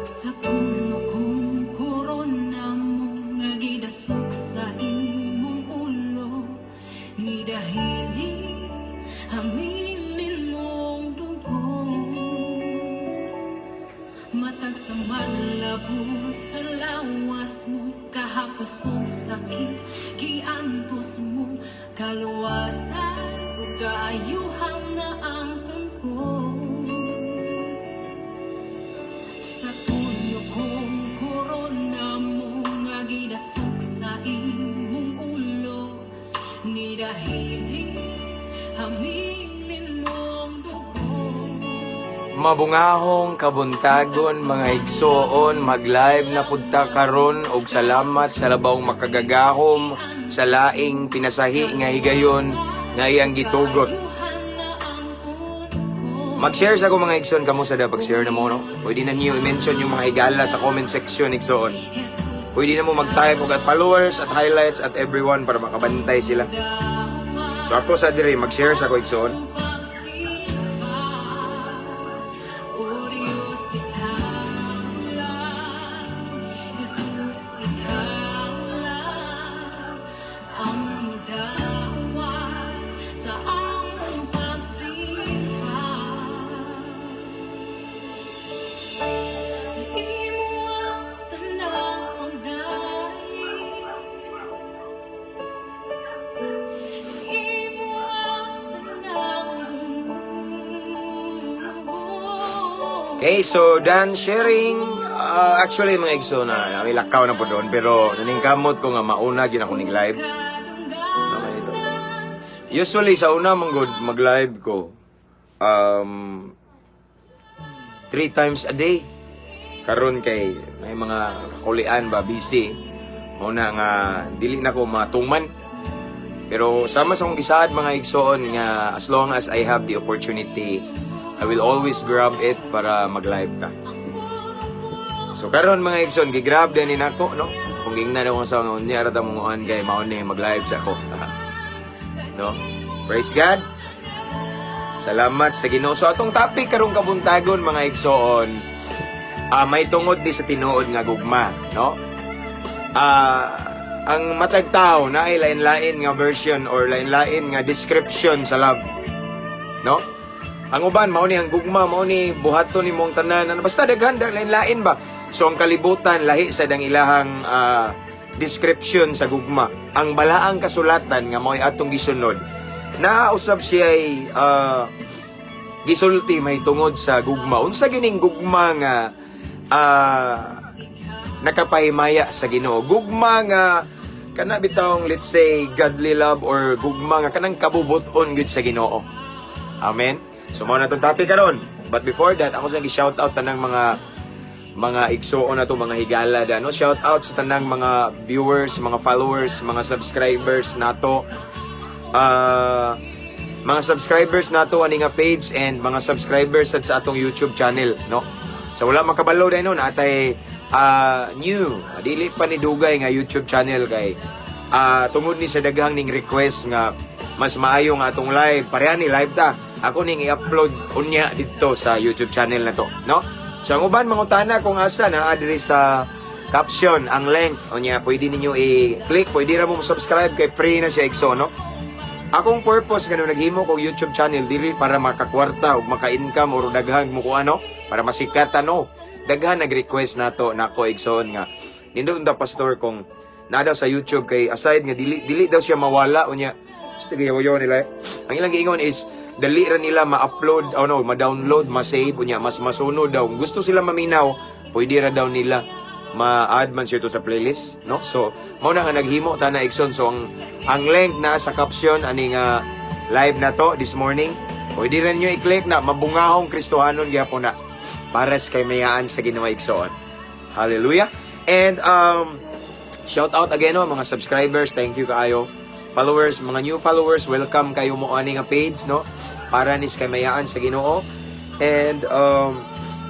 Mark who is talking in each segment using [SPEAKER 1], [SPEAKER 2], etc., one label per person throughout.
[SPEAKER 1] Sa tulo kong korona mo nga gidasok sa imong ulo, ni dahili hamilin mong dugo. Matag sa manlabot sa lawas mo, kahapos og sakit giantos mo, kaluwasan ug kaayuhan na ang ko. Sa tulo kong korona mo nga gidasok sa imong ulo, ni dahili hamilin mong dugo.
[SPEAKER 2] Mabungahong kabuntagon mga igsoon, mag-live na punta karon og salamat sa labawng makagagahom sa laing pinasahi nga higayon nga iyang gitugot. Mag-share sa ako mga igsoon, kamo sa da pag-share na mo, no? Pwede na niyo i-mention yung mga higala sa comment section, igsoon. Pwede na mo mag-type og at followers at highlights at everyone para makabantay sila. So ako sa dire mag-share sa ako igsoon. Okay, so done sharing. Actually, mga igso na, may lakaw na po doon. Pero naningkamot ko nga mauna, gina ko live. Okay, ito. Usually, sa una mag-live ko, 3 times a day. Karon kay, may mga kakulian ba, busy. Muna nga, dili na ko matuman. Pero sama sa kong gisaad mga igsoon nga, as long as I have the opportunity, I will always grab it para mag-live ka. So karon mga igsoon, gi-grab din nako, no? Kung gingnan ako sa mga unya rata mong on kay mao ni mag-live sa ako. No? Praise God. Salamat sa Ginoo. So atong topic karong kabuntagon mga igsoon, may tungod di sa tinuod nga gugma, no? Ang matag tao na ay lain-lain nga version or lain-lain nga description sa love, no? Ang uban mao ni ang gugma, mao ni buhaton ni mong tanan, basta daghan lain-lain ba. So ang kalibutan lahi sa dang ilahang description sa gugma. Ang balaang kasulatan nga mao'y atong gisunod, nausab siya ay gisulti may tungod sa gugma. Unsa gining gugma nga nakapahimaya sa Ginoo? Gugma nga kana bitawng, let's say, godly love, or gugma nga kanang kabubuton gud sa Ginoo. Amen. So mao na tong topic karon. But before that, ako sa gi-shout out tanang mga igsoon na to, mga higala da, no? Shout out sa tanang mga viewers, mga followers, mga subscribers nato. Mga subscribers nato ani nga page and mga subscribers sa atong YouTube channel, no? So wala makabalo dai no, natay new, dili pa ni dugay nga YouTube channel kay tungod ni sa daghang ning request nga mas maayo nga atong live, pareha ni live ta. Ako ning i-upload unya dito sa YouTube channel na to, no? So ang uban mangutana kung asa na diri sa caption ang link unya, pwede ninyo i-click, pwede ra mo subscribe kay free na siya igso, no? Akong purpose nga naghimo kog YouTube channel diri para makakwarta ug maka-income or daghan mo ko ano, para masikat no. Daghan nag-request nato nako igsoon nga nindot ta pastor kung na daw sa YouTube kay aside nga dili daw siya mawala unya. Gusto gayo nila. Ang ilang giingon is dali ra nila ma-upload o ma-download, ma-save unya, mas masunod daw. Gusto sila maminaw, pwede ra daw nila ma-add man siya to sa playlist, no? So mao na nga naghimo ta na igsoon. So ang link na sa caption ani nga live na to this morning, pwede rin nyo i-click na mabungahong Kristohanon gyapon na para sa kamayaan sa Ginoo igsoon. Hallelujah. And shout out again no mga subscribers, thank you kaayo. Followers, mga new followers, welcome kayo mo ani nga page, no? Para nis kamayaan sa Ginoo. And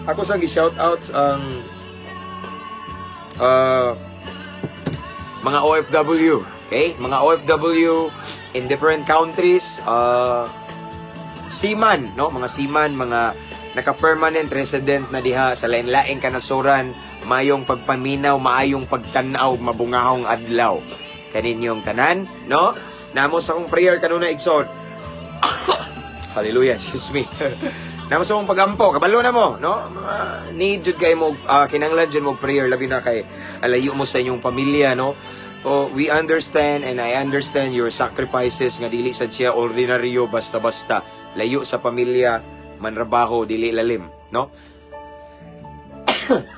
[SPEAKER 2] ako sa gi-shout outs ang mga OFW, okay? Mga OFW in different countries, seaman, no? Mga seaman, mga naka-permanent resident na diha sa lain-laing kanasuran, mayong pagpaminaw, maayong pagtanaw, mabungahong adlaw. Kaninyong tanan, no? Namo sa akong prayer kanuna igsoon. Hallelujah, excuse me. Namo sa akong pagampo, kabalo na mo, no? Need jud kay mo, kinanglan jud mo prayer, labi na kay alayo mo sa inyong pamilya, no? Oh, we understand and I understand your sacrifices nga dili sad siya ordinaryo basta-basta. Layo sa pamilya, manrabaho, dili lalim, no?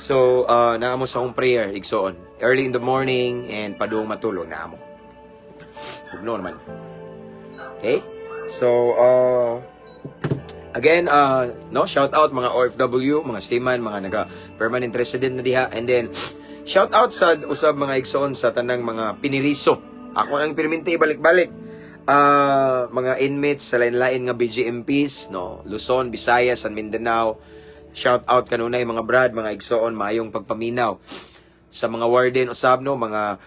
[SPEAKER 2] So, naamo sa akong prayer, igsoon. Early in the morning and padung matulog, naamo. Ugno naman. Okay? So, again, no, shout out mga OFW, mga seaman, mga naga-permanent resident na diha. And then, shout out sa usab mga igsoon sa tanang mga piniriso. Ako ang pirminte balik-balik. Mga inmates sa lain-lain nga BGMPs, no, Luzon, Visayas, and Mindanao. Shout out kanunay mga brad, mga igsoon, maayong pagpaminaw. Sa mga warden usab, no, mga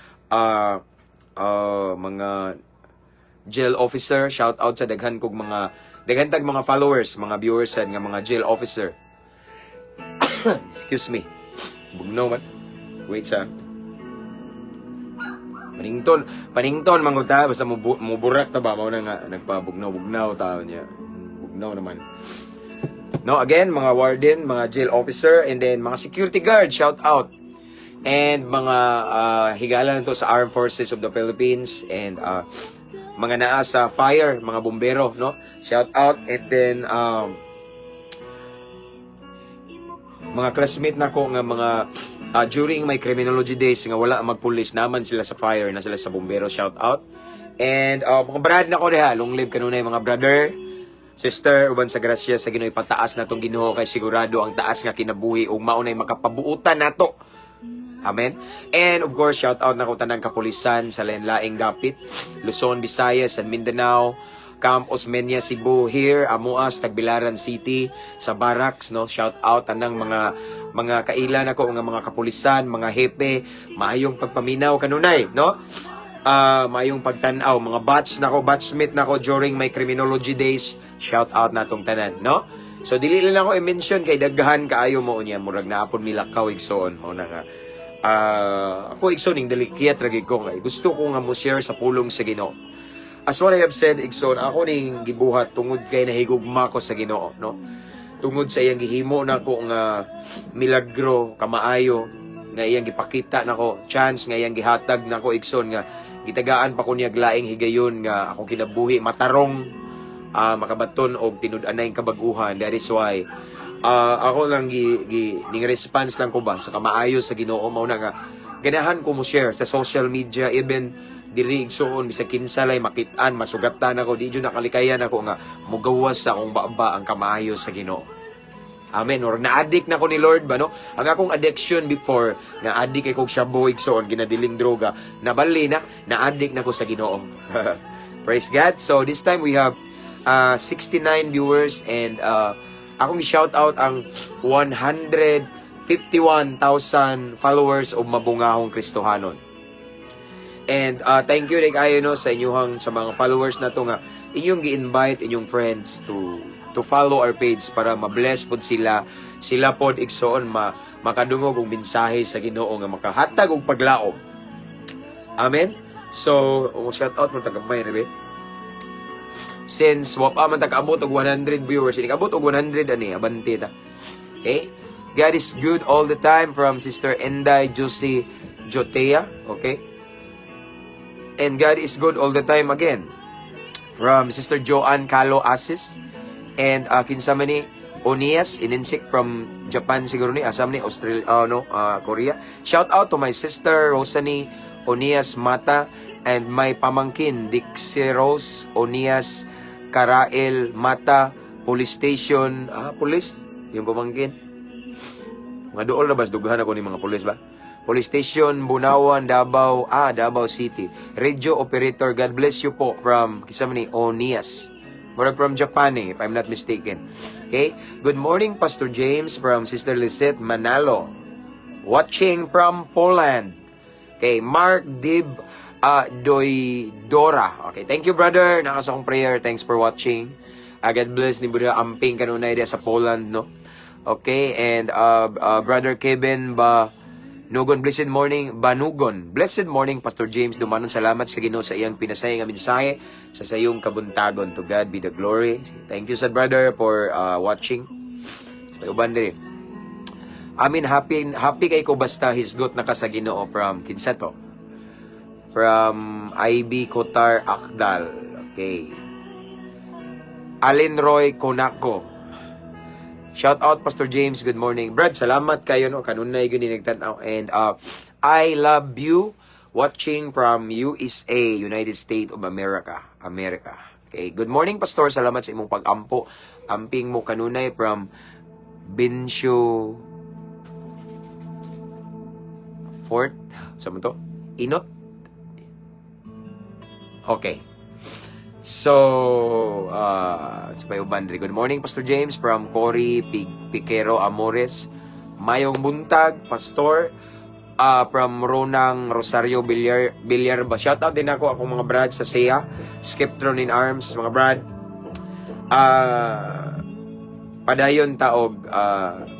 [SPEAKER 2] jail officer, shout out sa daghan kog mga daghantag mga followers, mga viewers sad nga mga jail officer. Excuse me. Bugnaw man. Wait sa panington manguta basta muburak ta ba mao na nga nagpabugnaw tao niya. Bugnaw naman. No, again, mga warden, mga jail officer, and then mga security guard, shout out. And mga higala to sa Armed Forces of the Philippines and mga naa sa fire, mga bumbero, no? Shout out. And then mga classmate nako nga mga during my criminology days nga wala magpulis naman sila sa fire na sila sa bumbero, shout out. And mga brad nako diha, long live kanunay mga brother, sister, uban sa grasya sa Ginoo, ipataas na tong Ginoo kay sigurado ang taas nga kinabuhi ug maunay makapabuutan nato. Amen. And of course, shout out na ko tanang kapulisan sa lain-laing dapit, Luzon, Visayas, and Mindanao, Camp Osmeña, Cebu, here, Amuas, Tagbilaran City, sa Barracks, no? Shout out tanang mga kailan ako, mga kapulisan, mga hepe, maayong pagpaminaw kanunay, no? Mayong pagtanaw, mga batchmate nako during my criminology days, shout out natong tanan, no? So dili lang ako i-mention kay daghan kaayo mo unya, murag naapon milakaw igsoon mo na nga. Ako igsoon ning delikyat ragi ko kay gusto ko nga mo share sa pulong sa Ginoo. As what I have said, igsoon, ako ning gibuhat tungod kay nahigugma ko sa Ginoo, no? Tungod sa iyang gihimo nako nga milagro kamaayo nga iyang gipakita nako, chance nga iyang gihatag nako igsoon nga gitagaan pa ko niya laing higayon nga ako kinabuhi matarong makabaton og tinud-anay kabaguhan. That is why ako lang ning response lang ko ba sa kamaayo sa Ginoo mao na nga ganahan ko mo share sa social media, even diri igsoon bisag kinsalay makit-an masugatan ako, di jud nakalikayan ako nga mugawas sa akong baba ang kamaayo sa Ginoo. Amen. Or na-addict na ko ni Lord ba, no? Ang akong addiction before, na-addict kay kong shabu igsoon, ginadiling droga, nabali na-addict na ko sa Ginoo. Praise God. So this time we have 69 viewers and akong shout out ang 151,000 followers o mabungahong Kristohanon. And thank you kayo no sa inyong sa mga followers na to nga inyong gi-invite inyong friends to follow our page para ma-bless pod sila pod igsoon makadungog og mensahe sa Ginoo nga makahatag og paglaom. Amen. So shout out mo tagamay na be. Since wa pa man tag-abot og 100 viewers, abot og 100 ani abante ta. Okay? God is good all the time from Sister Enday Josie Jotea, okay? And God is good all the time again from Sister Joanne Calo Asis and kinsa man ni Onias Ininsik from Japan siguro ni asam ni Australia Korea. Shout out to my sister Rosani Onias Mata and my pamangkin Dixie Rose Onias Karael Mata Police Station police yung pamangkin. Mga dool na bas dugahan ako ni mga police ba? Police Station, Bunawan, Davao City. Radio Operator, God bless you po from Kisamani, Onias. Murag from Japan if I'm not mistaken. Okay? Good morning, Pastor James from Sister Lisette Manalo. Watching from Poland. Okay, Mark Dib Doydora. Okay, thank you brother. Nakasa kong prayer. Thanks for watching. God bless ni Buddha Amping kanunay dia sa Poland, no? Okay, and Brother Kevin Banugon, blessed morning, Banugon. Blessed morning, Pastor James Dumanon. Salamat sa Ginoo sa iyang pinasay nga mensahe sa sayong kabuntagon. To God be the glory. Thank you, sad brother, for watching. So, uban din. Amin, happy kay ko basta hisgot na ka sa Ginoo from kinsa to? From IB Kotar Akdal. Okay. Alin Roy Konako. Shout out Pastor James, good morning. Brad, salamat kayo no kanunay gyud nagtan-aw, and I love you watching from USA, United States of America. Okay, good morning Pastor, salamat sa imong pag-ampo. Amping mo kanunay from Binsyo Fort, sa mo to? Inot? Okay. So, Bandri. Good morning, Pastor James, from Cory Piquero Amores. Mayong buntag, Pastor, from Ronang Rosario Villar ba. Shout out din ako akong mga brad sa SEA, Skeptron in Arms, mga brad. Padayon taog,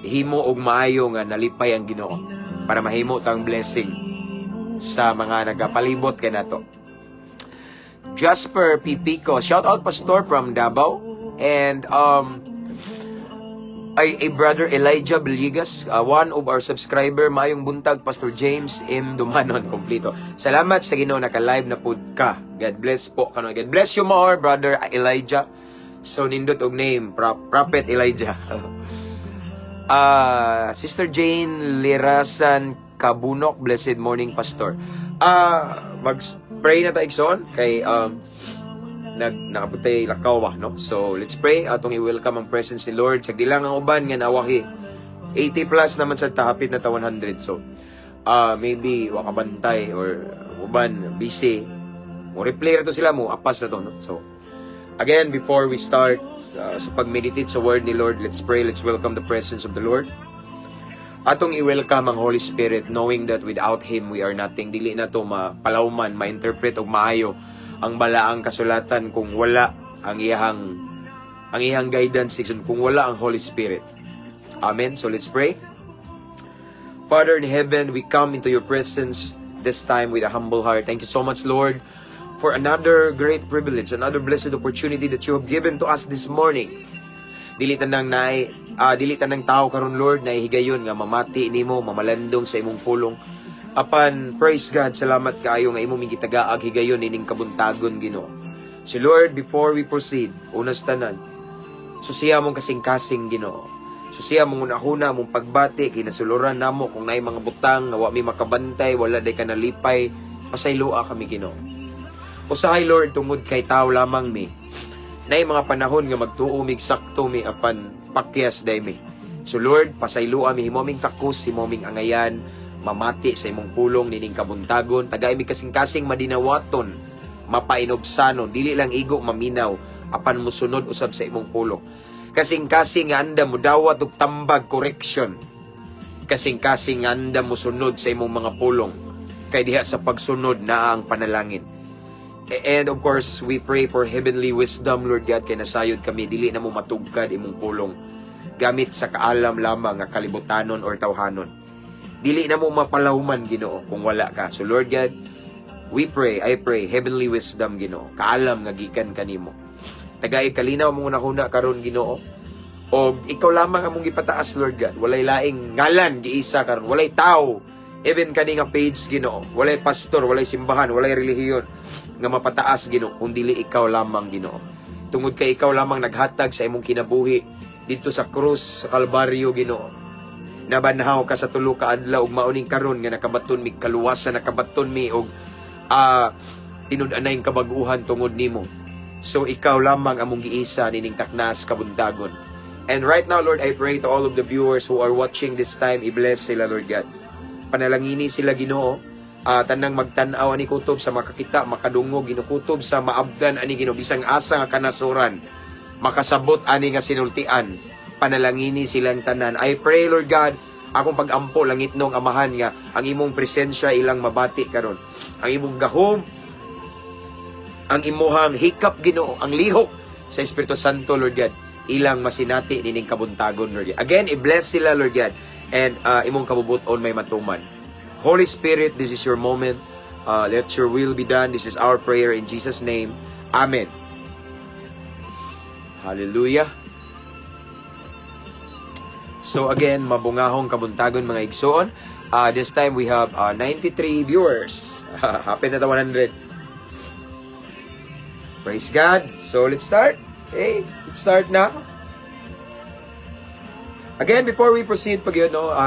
[SPEAKER 2] himo og maayo nga nalipay ang Ginoo para mahimo tang blessing sa mga nagapalibot kay nato. Jasper Pipico, shout out Pastor from Davao, and a brother Elijah Belligas, one of our subscriber. Maayong buntag Pastor James M. Dumanon, kompleto. Salamat sa Ginoo naka-live na pud ka. God bless po kanon. God bless you more, brother Elijah. So nindot og name, Prophet Elijah. Sister Jane Lirasan Kabunok, blessed morning Pastor. Mag-pray na tayo igsoon kay nakaputay lakaw ba, no? So let's pray atong i-welcome ang presence ni Lord. Sagdilang ang uban nga nawahi 80 plus naman sa tahapit na ta 100. So maybe wakabantay or uban busy mo replay to sila mo apas na to, no? So again, before we start sa pag-meditate sa word ni Lord, let's pray. Let's welcome the presence of the Lord. Atong i-welcome ang Holy Spirit, knowing that without Him we are nothing. Dili na to mapalawman, ma-interpret o maayo ang balaang kasulatan kung wala ang iyang guidance season, kung wala ang Holy Spirit. Amen. So let's pray. Father in heaven, we come into your presence this time with a humble heart. Thank you so much, Lord, for another great privilege, another blessed opportunity that you have given to us this morning. Dilitan ng tao karon, Lord, na ihigayon nga mamati nimo, mamalandong sa imong pulong. Apan, praise God, salamat kaayo nga imong gitagaag higayon ining kabuntagon, Ginoo. So Lord, before we proceed, unas tanan, susiya mong kasing-kasing, Ginoo. Susiya mong unahuna mong pagbati, kinasuluran namo kung naay mga butang nga wa mi makabantay, wala day ka nalipay, pasaylua kami, Ginoo. Usahay, Lord, tungod kay tao lamang mi. Nay mga panahon nga magtuumig sakto mi apan pakyas day mi. So Lord, pasaylua mi himoming takos, himoming angayan, mamati sa imong pulong nining kabuntagon, tagay mi kasing-kasing madinawaton, mapainobsanon, dili lang igo maminaw, apan musunod usab sa imong pulong. Kasing-kasing nga anda mo dawat og tambag correction. Kasing-kasing nga anda mo sunod sa imong mga pulong. Kay diha sa pagsunod na ang panalangin. And of course, we pray for heavenly wisdom, Lord God, kay nasayod kami, dili na mo matugkad imong pulong gamit sa kaalam lamang nga kalibutanon or tawhanon. Dili na mo mapalawman, Ginoo, kung wala ka. So Lord God, I pray, heavenly wisdom, Ginoo, kaalam nga gikan kanimo. Tagay kalinaw mong unahuna karon, Ginoo, o ikaw lamang among ipataas, Lord God. Walay laing ngalan giisa karon, walay tao, even kani nga page, Ginoo, walay pastor, walay simbahan, walay relihiyon nga mapataas, Ginoo, kung dili ikaw lamang, Ginoo. Tungod kay ikaw lamang naghatag sa imong kinabuhi dito sa krus sa Kalbaryo, Ginoo. Nabanhaw ka sa tulo ka adlaw ug mauning karon nga nakabaton mi kaluwasan, nakabaton mi og tinud-anay kabag-uhan tungod nimo. So ikaw lamang among giisa nining taknas kabuntagon. And right now, Lord, I pray to all of the viewers who are watching this time, i-bless sila, Lord God. Panalangini sila, Ginoo. Tanang magtanaw ani kutob sa makakita, makadungog, ginukutob sa maabdan ani Ginoo, bisang asa nga kanasuran, makasabot ani nga sinultian, panalangini silang tanan. I pray, Lord God, akong pag-ampo langit nung amahan nga ang imong presensya ilang mabati karon, ang imong gahom, ang imuhang hikap, Ginoo, ang lihok sa Espiritu Santo, Lord God, ilang masinati nining kabuntagon, Lord God. Again, i-bless sila, Lord God, and imong kabubuton may matuman. Holy Spirit, this is your moment. Let your will be done. This is our prayer in Jesus' name. Amen. Hallelujah. So again, mabungahong kabuntagon mga igsoon. This time we have 93 viewers. Happy na 100. Praise God. So let's start. Okay, let's start now. Again, before we proceed,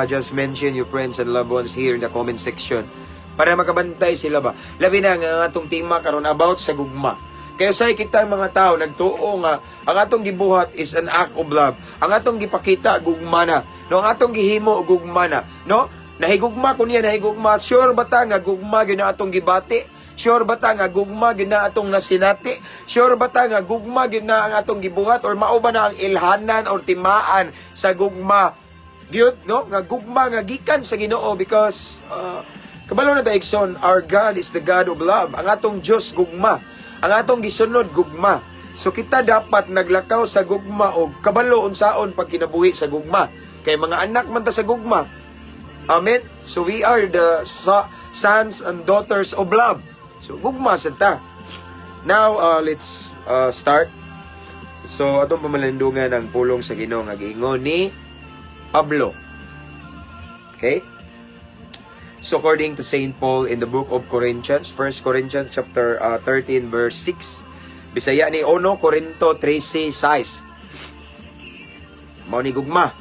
[SPEAKER 2] just mention your friends and loved ones here in the comment section para makabantay sila ba. Labi na nga atong tema karon about sa gugma. Kaya say kita mga tao nagtuo nga ang atong gibuhat is an act of love. Ang atong gipakita gugma na. No, ang atong gihimo gugma na. No? Nahigugma ko niya, nahigugma. Sure ba ta nga gugma gyud na atong gibati? Sure ba ta nga gugma gyud na atong nasinati? Sure ba ta nga gugma gyud na ang atong gibuhat or mao ba na ang ilhanan or timaan sa gugma? Gyud, no? Nga gugma nga gikan sa Ginoo because kabalo na daigson, our God is the God of love. Ang atong Dios gugma. Ang atong gisunod gugma. So kita dapat naglakaw sa gugma o kabalo unsaon pag kinabuhi sa gugma. Kay mga anak man ta sa gugma. Amen. So we are the sons and daughters of love. So gugma sad ta. Now let's start. So atong pamalandungan ang pulong sa Ginoo nga giingon ni Pablo. Okay? So according to Saint Paul in the book of Corinthians, 1 Corinthians chapter 13 verse 6, Bisaya ni 1 Corinto 13:6. Mao ni gugma.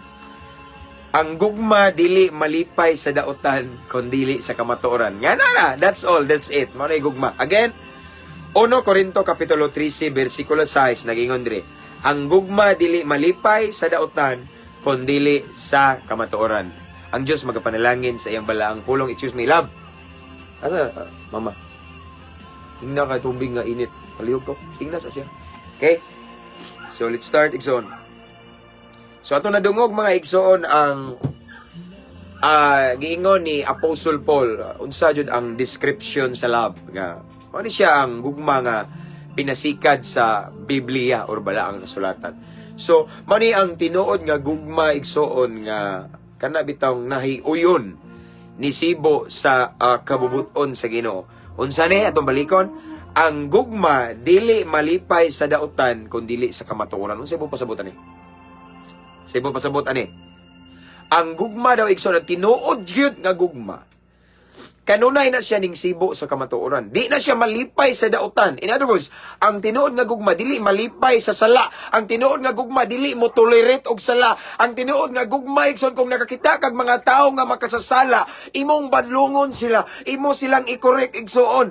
[SPEAKER 2] Ang gugma dili malipay sa dautan kundi sa kamatuoran. Nga na, that's all, that's it. Mao ni gugma. Again, 1 Corinto kapitulo 13 versikulo 6 nagingon diri. Ang gugma dili malipay sa dautan kundi sa kamatuoran. Ang Diyos magapanalangin sa iyang balaang pulong. Excuse me, love. Asa, mama? Tingnan kay tubig nga init. Palihog ko. Tingnan sa siya. Okay? So, let's start, igsoon. So, ato nadungog mga igsoon ang giingon ni Apostle Paul. Unsa jud ang description sa love. Nga, ano siya ang gugma nga pinasikad sa Biblia or balaang kasulatan. So, mani ang tinuod nga gugma igsoon nga kana bitong nahiuyon ni sibo sa kabubuton sa Ginoo. Unsa ni atong balikon? Ang gugma dili malipay sa dautan kundi sa kamatuoran. Unsa ibo pasabot ani? Sa ibo pasabot ani? Ang gugma daw igsoon tinuod gyud nga gugma. Kanunay na siya ning sibo sa kamatuoran. Di na siya malipay sa dautan. In other words, ang tinuod nga gugma dili malipay sa sala. Ang tinuod nga gugma dili mo tolerate og sala. Ang tinuod nga gugma igsoon kung nakakita kag mga tawo nga makasasala, imong badlungon sila, imo silang i-correct igsoon.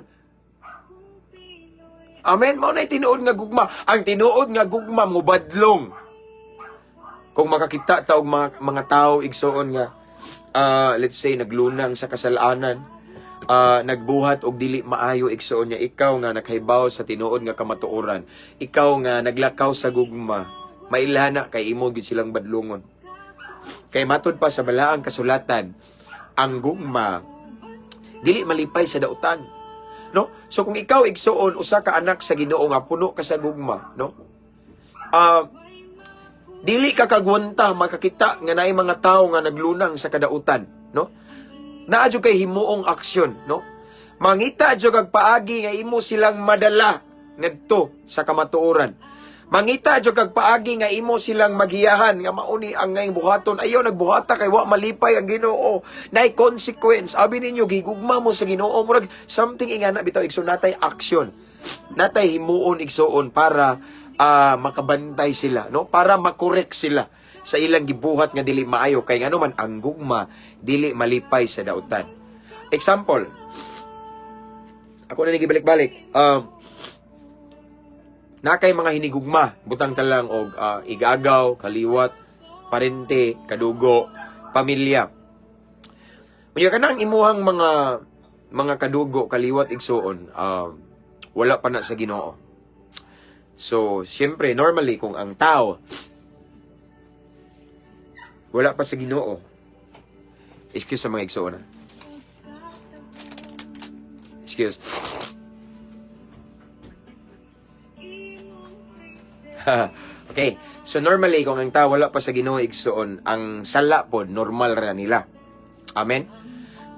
[SPEAKER 2] Amen. Mao na tinuod nga gugma. Ang tinuod nga gugma mo badlong. Kung makakita ta og mga tawo igsoon nga let's say naglunang sa kasalanan, nagbuhat og dili maayo igsoon niya, ikaw nga nakahibaw sa tinuod nga kamatuoran, ikaw nga naglakaw sa gugma, mailhana kay imo gid silang badlungon. Kay matud pa sa balaang kasulatan, ang gugma dili malipay sa dautan, no? So kung ikaw igsoon usa ka anak sa Ginoo nga puno ka sa gugma, no? Dili ka kagwanta makakita nga naay mga tawo nga naglunang sa kadautan, no? Naadyo kay himuong aksyon, no? Mangita adyo kag paagi nga imo silang madala ngadto sa kamatuoran. Mangita adyo kag paagi nga imo silang magiyahan nga mauni ang ngayong buhaton. Ayaw nagbuhata kay wa malipay ang Ginoo. Nay consequence. Abi ninyo gigugma mo sa Ginoo, murag something ingana bitaw igsoon natay aksyon. Natay himuon igsoon para makabantay sila, no? Para makorek sila sa ilang gibuhat nga dili maayo kay ngano man ang gugma dili malipay sa dautan. Example, ako na gibalik-balik. Nakay mga hinigugma, butang ta lang og igagaw, kaliwat, parente, kadugo, pamilya. Unya kanang imuhang mga kadugo, kaliwat igsoon, wala pa na sa Ginoo. So, siyempre, normally, kung ang tao wala pa sa Ginoo, excuse sa mga igsoon na. Excuse. Okay. So normally kung ang tao wala pa sa Ginoo igsoon, ang sala pod normal ra nila. Amen.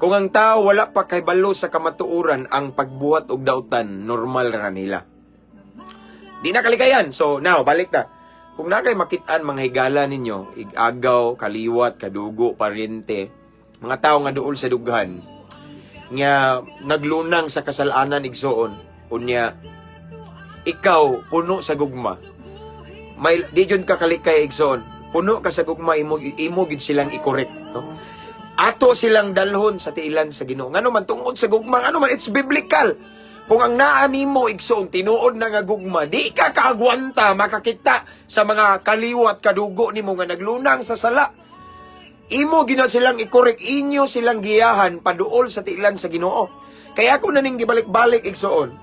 [SPEAKER 2] Kung ang tao wala pa kay balo sa kamatuoran, ang pagbuhat og dautan normal ra nila. Di na kalikayan. So now balik ta. Kung na kay makit-an mga higala ninyo, igagaw, kaliwat, kadugo, paryente, mga tao nga duol sa dughan, nga naglunang sa kasalanan igsoon, unya ikaw puno sa gugma. May di jud ka kalikay igsoon. Puno ka sa gugma, imo gid silang i-correct, no? Ato silang dalhon sa tiilan sa Ginoo. Ngano man tungod sa gugma, ano man, it's biblical. Kung ang naa nimo igsoon tinuod na nga gugma, di ka kaagwanta makakita sa mga kaliwat kadugo nimo nga naglunang sa sala. Imo gina silang i-correct, inyo silang giyahan paduol sa tiilan sa Ginoo. Kaya ako naning gibalik-balik igsoon.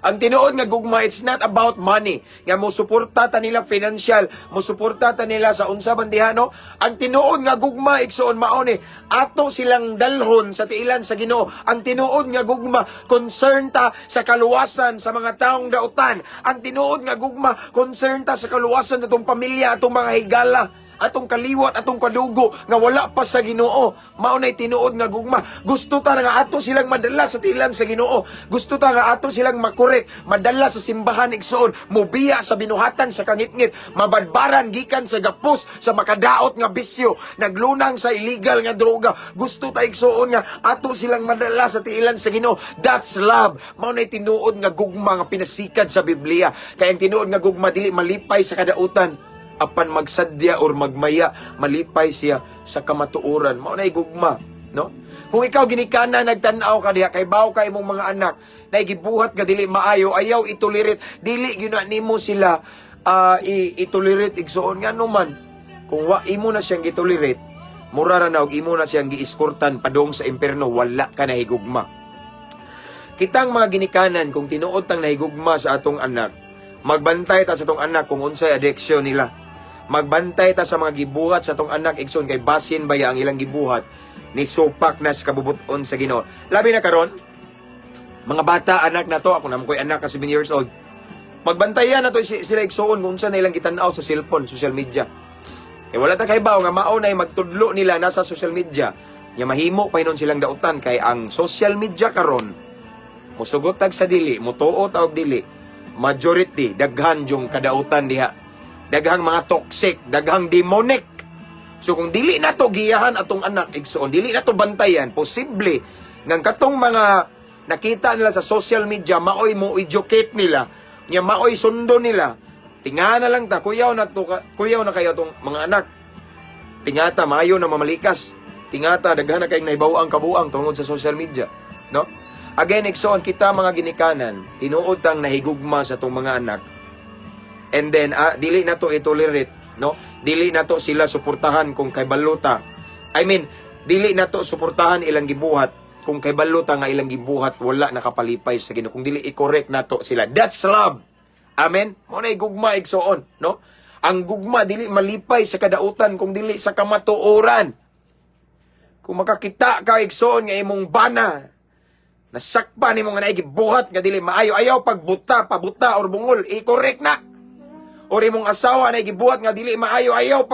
[SPEAKER 2] Ang tinuod nga gugma, it's not about money. Nga mo suporta ta nila financial, mo suporta ta nila sa unsa man diha, no? Ang tinuod nga gugma igsoon mao ni ato silang dalhon sa tiilan sa Ginoo. Ang tinuod nga gugma, concern ta sa kaluwasan sa mga taong dautan. Ang tinuod nga gugma, concern ta sa kaluwasan sa atong pamilya, atong mga higala, atong kaliwat, atong kadugo nga wala pa sa Ginoo. Mao nay tinuod nga gugma. Gusto ta nga ato silang madala sa tiilan sa Ginoo. Gusto ta nga ato silang makorek, madala sa simbahan igsoon, mobiya sa binuhatan sa kangitngit, mabadbaran gikan sa gapos sa makadaot nga bisyo, naglunang sa illegal nga droga. Gusto ta igsoon nga ato silang madala sa tiilan sa Ginoo. That's love. Mao nay tinuod nga gugma nga pinasikad sa Biblia. Kay ang tinuod nga gugma dili malipay sa kadautan. Apan magsadya or magmaya, malipay siya sa kamatuoran. Mao na gugma, no? Kung ikaw ginikana nagtan-aw ka diha kay baw kay imong mga anak, na gibuhat nga dili maayo, ayaw itolerate, dili gyud na nimo sila itolerate igsoon nga naman. Kung wa imo na siyang gitolerate, mura ra na og imo na siyang giiskortan padong sa impierno, wala ka na higugma. Kitang mga ginikanan kung tinuod tang nahigugma sa atong anak, magbantay ta sa atong anak kung unsay addiction nila. Magbantay ta sa mga gibuhat sa atong anak igsoon kay basin baya ang ilang gibuhat ni supak na sa kabubuton sa Ginoo. Labi na karon, mga bata anak na to, ako naman ko'y anak ka 7 years old. Magbantayan na to sila igsoon kung saan na ilang gitanaw sa cellphone, social media. Eh wala ta kay bawo nga mao nay magtudlo nila nasa social media. Nya mahimo pa hinon silang dautan kay ang social media karon musugot tag sa dili, mutuo ta og dili. Majority daghan yung kadautan diha. Daghang mga toxic, daghang demonic. So kung dili na to giyahan atong anak igsoon, dili na to bantayan, posible ngang katong mga nakita nila sa social media, maoy mo educate nila, nya maoy sundo nila. Tingana lang ta, kuyaw na kayo tong mga anak. Tingata maayo na mamalikas. Tingata daghan na kay naibaw ang kabuang tungod sa social media, no? Again, igsoon kita mga ginikanan, tinuod tang nahigugma sa tong mga anak. And then, dili na to itolerate, no? Dili na to sila suportahan kung kay baluta. Dili na to suportahan ilang gibuhat kung kay baluta nga ilang gibuhat wala nakapalipay sa Ginoo. Kung dili i-correct na to sila. That's love. Amen? Mo na gugma igsoon, no? Ang gugma dili malipay sa kadautan kung dili sa kamatuoran. Kung makakita ka igsoon nga imong bana, nasakpan nimo nga naigibuhat nga dili maayo, ayaw pagbuta, pabuta or bungol, i-correct na. Or imong asawa na gibuhat nga dili maayo, ayaw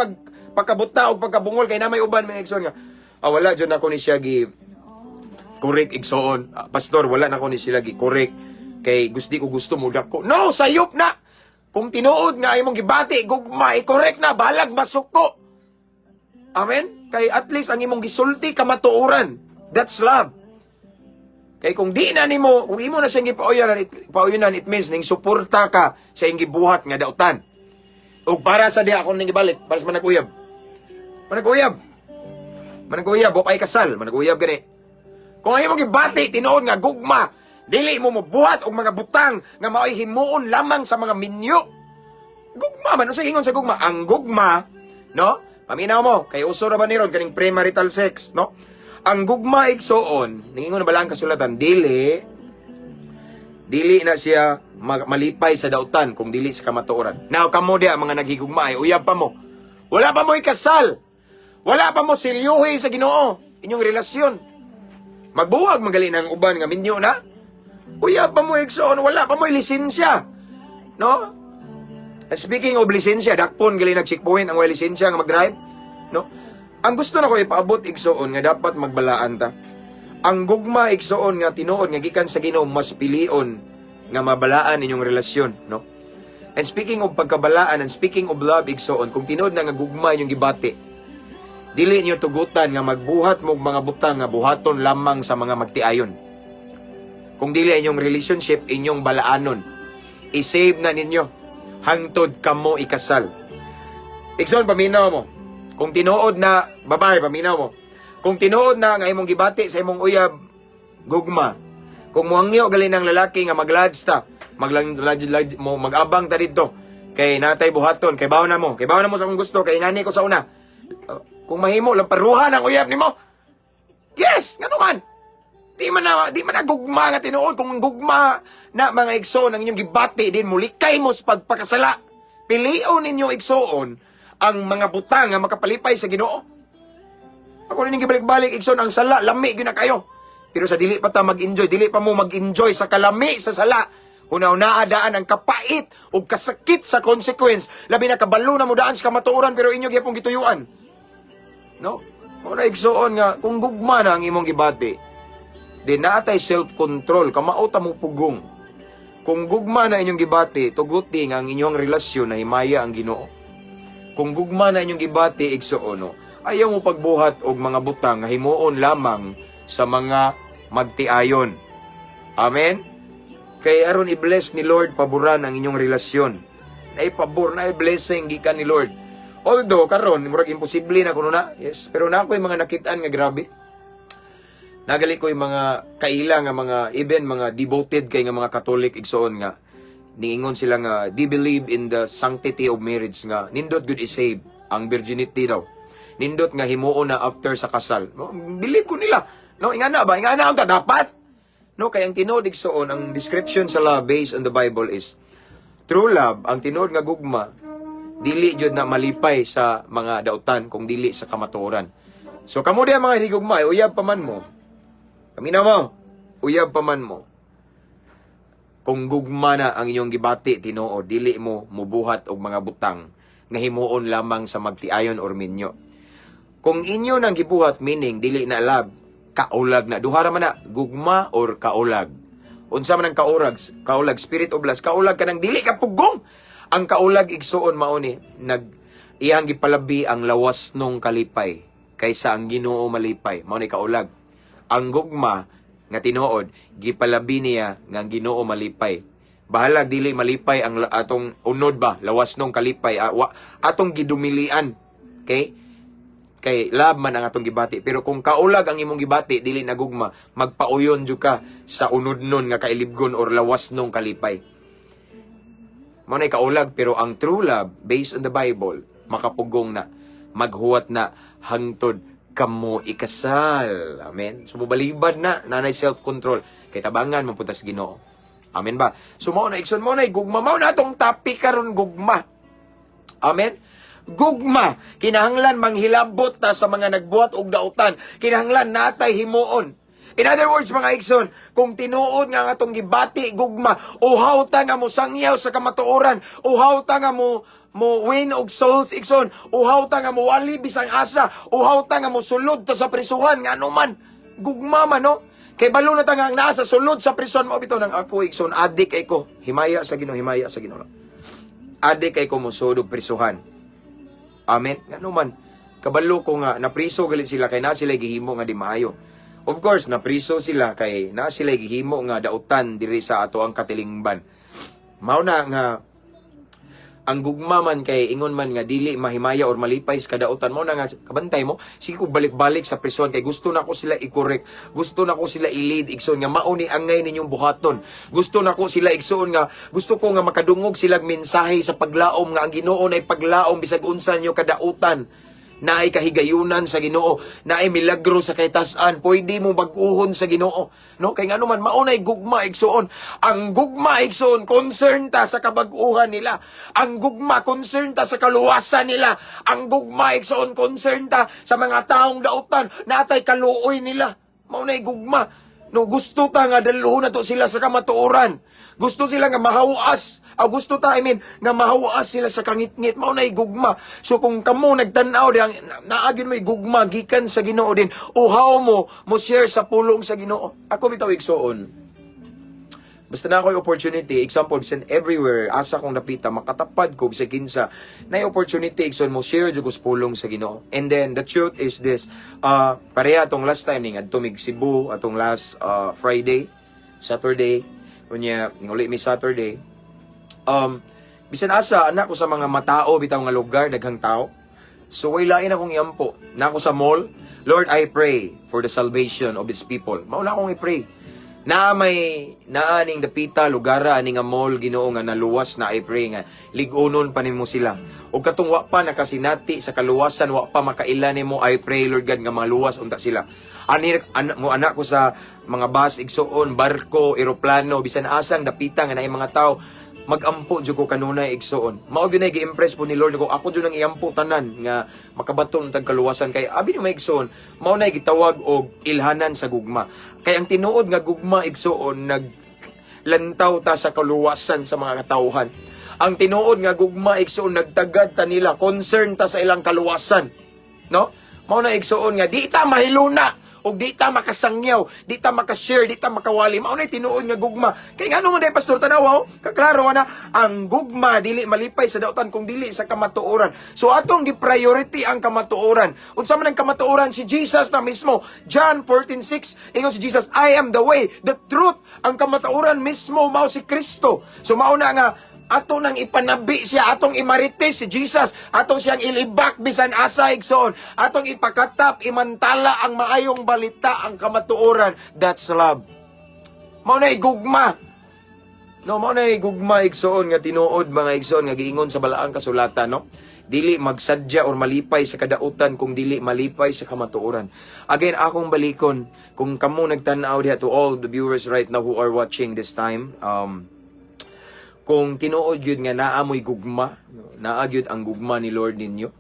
[SPEAKER 2] pagkabuta o pagkabungol kay na may uban may igsoon nga wala jud nako ni siya gi correct igsoon. Pastor, wala nako ni sila gi correct kay gusto mo dako. No, sayop na. Kung tinuod nga imong gibati gugma, i-correct na balag masuko. Amen. Kay at least ang imong gisulti kamatuoran. That's love. Kay kung di na nimo, kung imo na siyang gipauyonan, it means ning suporta ka sa iyong gibuhat nga dautan. O para sa diha, akong ning gibalik, para sa managuyab. Managuyab, bukay kasal, managuyab gani. Kung ayaw mo gibati, tinuod nga gugma, dili mo mabuhat og mga butang nga mao'y himuon lamang sa mga minyo. Gugma man, unsa ingon sa gugma? Ang gugma, no? Paminaw mo, kay uso ra ba ni ron kaning premarital sex, no? Ang gugma igsoon, ningon na balang kasulatan, dili na siya malipay sa dautan kung dili sa kamatuoran. Now, kamo dia mga naghigugma ay uyab pa mo. Wala pa mo ikasal. Wala pa mo silyuhi sa Ginoo. Inyong relasyon. Magbuwag magaling ng uban nga minyo na. Uyab pa mo igsoon, wala pa mo lisensya. No? And speaking of lisensya, dakpon gali nag-checkpoint ang way lisensya nga mag-drive, no? Ang gusto na ko ipaabot igsoon nga dapat magbalaan ta. Ang gugma igsoon nga tinuod nga gikan sa Ginoo mas pilion nga mabalaan inyong relasyon, no? And speaking of pagkabalaan and speaking of love igsoon, kung tinuod na nga gugma inyong gibati, dili niyo tugutan nga magbuhat mo mga butang nga buhaton lamang sa mga magtiayon. Kung dili inyong relationship inyong balaanon, i-save na ninyo hangtod kamo ikasal. Igsoon, paminaw mo. Kung tinuod na, babae, paminaw mo. Kung tinuod na nga imong gibati sa imong uyab, gugma. Kung muangyo gali ng lalaki nga maglads ta, mag-abang ta dito, kay natay buhaton, kay bawo na mo sa akong gusto, kay ngani ko sa una. Kung mahimo, lang paruhan ang uyab nimo. Yes, nga naman. Di man na gugma nga tinuod. Kung gugma na mga igsoon ang inyong gibati, din mulikay mo sa pagpakasala. Pilion ninyo igsoon ang mga butang nga makapalipay sa Ginoo. Ako rin gibalik-balik igsoon ang sala, lami gyud na kayo. Pero sa dili pa ta mag-enjoy, dili pa mo mag-enjoy sa kalami sa sala. Hunaw-naa daan ang kapait ug kasakit sa consequence. Labi na kabalo na mo daan sa kamatuoran pero inyo gyapon gituyuan. No? Una igsoon nga kung gugma na ang imong gibati, di naatay self-control, kamauta mo pugong. Kung gugma na inyong gibati, tuguti nga ang inyong relasyon na himaya ang Ginoo. Kung gugma na inyong gibati, igsuono, ayaw mo pagbuhat og mga butang nga himuon lamang sa mga magtiayon. Amen? Kay aron i-bless ni Lord, paboran ang inyong relasyon. Na ipabor, na i-blessing gikan ni Lord. Although, karon murag imposible na kuno na. Yes, pero na ako'y mga nakitaan nga grabe. Nagali ko yung mga kaila nga mga, even mga devoted kay nga mga Catholic igsoon nga, niingon sila nga, they believe in the sanctity of marriage nga, nindot good is save, ang virginity daw. Nindot nga himuon na after sa kasal. No? Believe ko nila. No? Ingana ba? Ingana ang dapat? No? Kaya ang tinuod igsoon, ang description sa love based on the Bible is, true love, ang tinuod nga gugma, dili jud na malipay sa mga dautan, kung dili sa kamatuoran. So, kamo diya mga higugma, uyab pa man mo, paminaw mo, uyab pa man mo. Kung gugma na ang inyong gibati tinuod, dili mo mubuhat og mga butang nga himuon lamang sa magtiayon or minyo. Kung inyo nang gibuhat, meaning dili na love, kaulag na. Duhara man na, gugma or kaulag. Unsa man ang kaulag, spirit of lust, kaulag ka nang dili ka pugong. Ang kaulag igsuon mao ni iyang gipalabi ang lawas nung kalipay kaysa ang Ginoo malipay. Mao ni kaulag. Ang gugma nga tinuod gipalabi niya nga ang Ginoo malipay. Bahala dili malipay ang atong unod ba, lawas nung kalipay, atong gidumilian. Okay? Kay love man ang atong gibati. Pero kung kaulag ang imong gibati, dili na gugma, magpauyon jud ka sa unod nun nga kailibgon or lawas nung kalipay. Mao nay kaulag, pero ang true love based on the Bible, makapugong na, maghuwat na hangtod kamo ikasal. Amen. So mubalibad na nanay self-control kay tabangan mapuntas Ginoo. Amen ba? So mao na igsoon mo na gugma, mao na atong topic karon gugma. Amen. Gugma, kinahanglan manghilabot ta sa mga nagbuhat og dautan. Kinahanglan natay himuon. In other words, mga igsoon, kung tinuod nga nga atong gibati gugma, uhaw ta nga mo sangyaw sa kamatuoran, uhaw ta nga mo win og souls igsoon, uhaw ta nga mo wali bisang asa, uhaw ta nga mo sulod ta sa prisuhan nga anuman, gugma man no. Kay balo na ta nga naa sa sulod sa prison mo bitaw nang ako igsoon, adik kay ko, himaya sa Ginoo, himaya sa Ginoo. Adik kay ko mo sudog prisuhan. Amen. Nga naman, kabalo ko nga, napriso galit sila kay na sila gihimo nga di maayo. Of course, napriso sila kay na sila gihimo nga dautan diri sa ato ang katilingban. Mao na nga, ang gugma man kay ingon man nga dili mahimaya or malipay sa kadautan mo na nga kabantay mo sige ko balik-balik sa prison kay gusto na ko sila i-correct, gusto na ko sila i-lead igsoon nga mao ni angay ninyong buhaton, gusto na ko sila igsoon nga gusto ko nga makadungog silang mensahe sa paglaom nga ang Ginoo nay paglaom bisag unsa nyo kadautan, naay kahigayunan sa Ginoo, naay milagro sa kaytas-an, pwede mo bag-uhon sa Ginoo, no? Kay ngano man maunay gugma igsoon. Ang gugma igsoon concern ta sa kabag-uhan nila. Ang gugma concern ta sa kaluwasan nila. Ang gugma igsoon concern ta sa mga taong dautan natay kaluoy nila. Maunay gugma. No, gusto ta nga dalhon na to sila sa kamatuoran. Gusto sila nga mahawas. Gusto ta, nga mahawas sila sa kangit-ngit. Mao na igugma. So kung kamo nagtanaw diyan, naagin mo igugma gikan sa Ginoo din. Uhaw mo share sa pulong sa Ginoo. Ako bitaw igsoon. Basta na ako'y opportunity, example, bisan everywhere, asa kong napita, makatapad ko, bisan kinsa, na opportunity, igsoon mo, share dyan ko sa pulong sa Ginoo. And then, the truth is this, pareha atong last time, atong Cebu, atong last Friday, Saturday, kunya, uli mi Saturday, bisan asa, anak ko sa mga matao, bitaw nga lugar, daghang tao, so way lain akong iampo, na ako sa mall, Lord, I pray for the salvation of these people. Mauna akong i-pray. Naaning dapita lugara ani nga mall Ginoo nga naluwas na I pray nga lig-unon pa nimo sila. Og katong wa pa nakasinati sa kaluwasan wa pa makailan nimo I pray Lord God nga maluwas unta sila. Mo anak ko sa mga bus igsuon, barko, eroplano bisan asang dapita nga naay mga tao magampo jud ko kanunay igsuon. Mao gyud nay gi-impress po ni Lord ko ako jud nang iampo tanan nga makabaton tag kaluwasan kay abi ni maigsuon mao nay gitawag og ilhanan sa gugma. Kay ang tinuod nga gugma igsuon naglantaw ta sa kaluwasan sa mga katawhan. Ang tinuod nga gugma igsuon nagtagad ta nila, concern ta sa ilang kaluwasan. No? Mao na igsuon nga di ta mahiluna og di ta makasangyaw, di ta makashare, di ta makawali. Mao na tinuod nga gugma. Kay ngano man day pastor tanaw, kaklaro na ang gugma dili malipay sa dautan kung dili sa kamatuoran. So atong gi-priority ang kamatuoran. Unsa man ang kamatuoran si Jesus na mismo. John 14:6 ingon si Jesus, I am the way, the truth. Ang kamatuoran mismo mao si Kristo. So mao na nga ato nang ipanabi siya, atong imarites si Jesus, atong siyang ilibak bisan asa igsoon, atong ipakatap, imantala ang maayong balita, ang kamatuoran. That's love. Mao na igugma. No, mao na igugma igsoon nga tinuod mga igsoon nga giingon sa balaang kasulatan, no? Dili magsadya or malipay sa kadautan kung dili malipay sa kamatuoran. Again, akong balikon, kung kamo nagtan-aw diha to all the viewers right now who are watching this time, kung tinuod yun nga naamoy gugma, naagyod ang gugma ni Lord ninyo,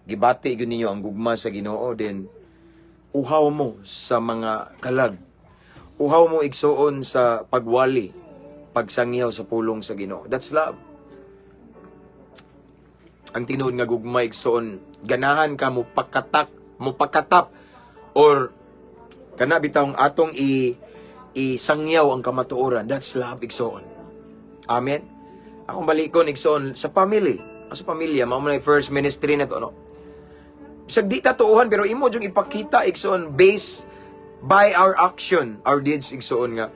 [SPEAKER 2] gibati yun ninyo ang gugma sa Ginoo, then uhaw mo sa mga kalag. Uhaw mo igsuon sa pagwali, pagsangyaw sa pulong sa Ginoo. That's love. Ang tinuod nga gugma igsuon, ganahan ka mo pakatap, or kana bitawng atong isangyaw ang kamatuoran. That's love igsuon. Amen. Akong balikon igsoon sa family. Sa pamilya, mao man first ministry na to, no. Bisag di tatuuhan pero imo jung ipakita igsoon based by our action, our deeds igsoon nga.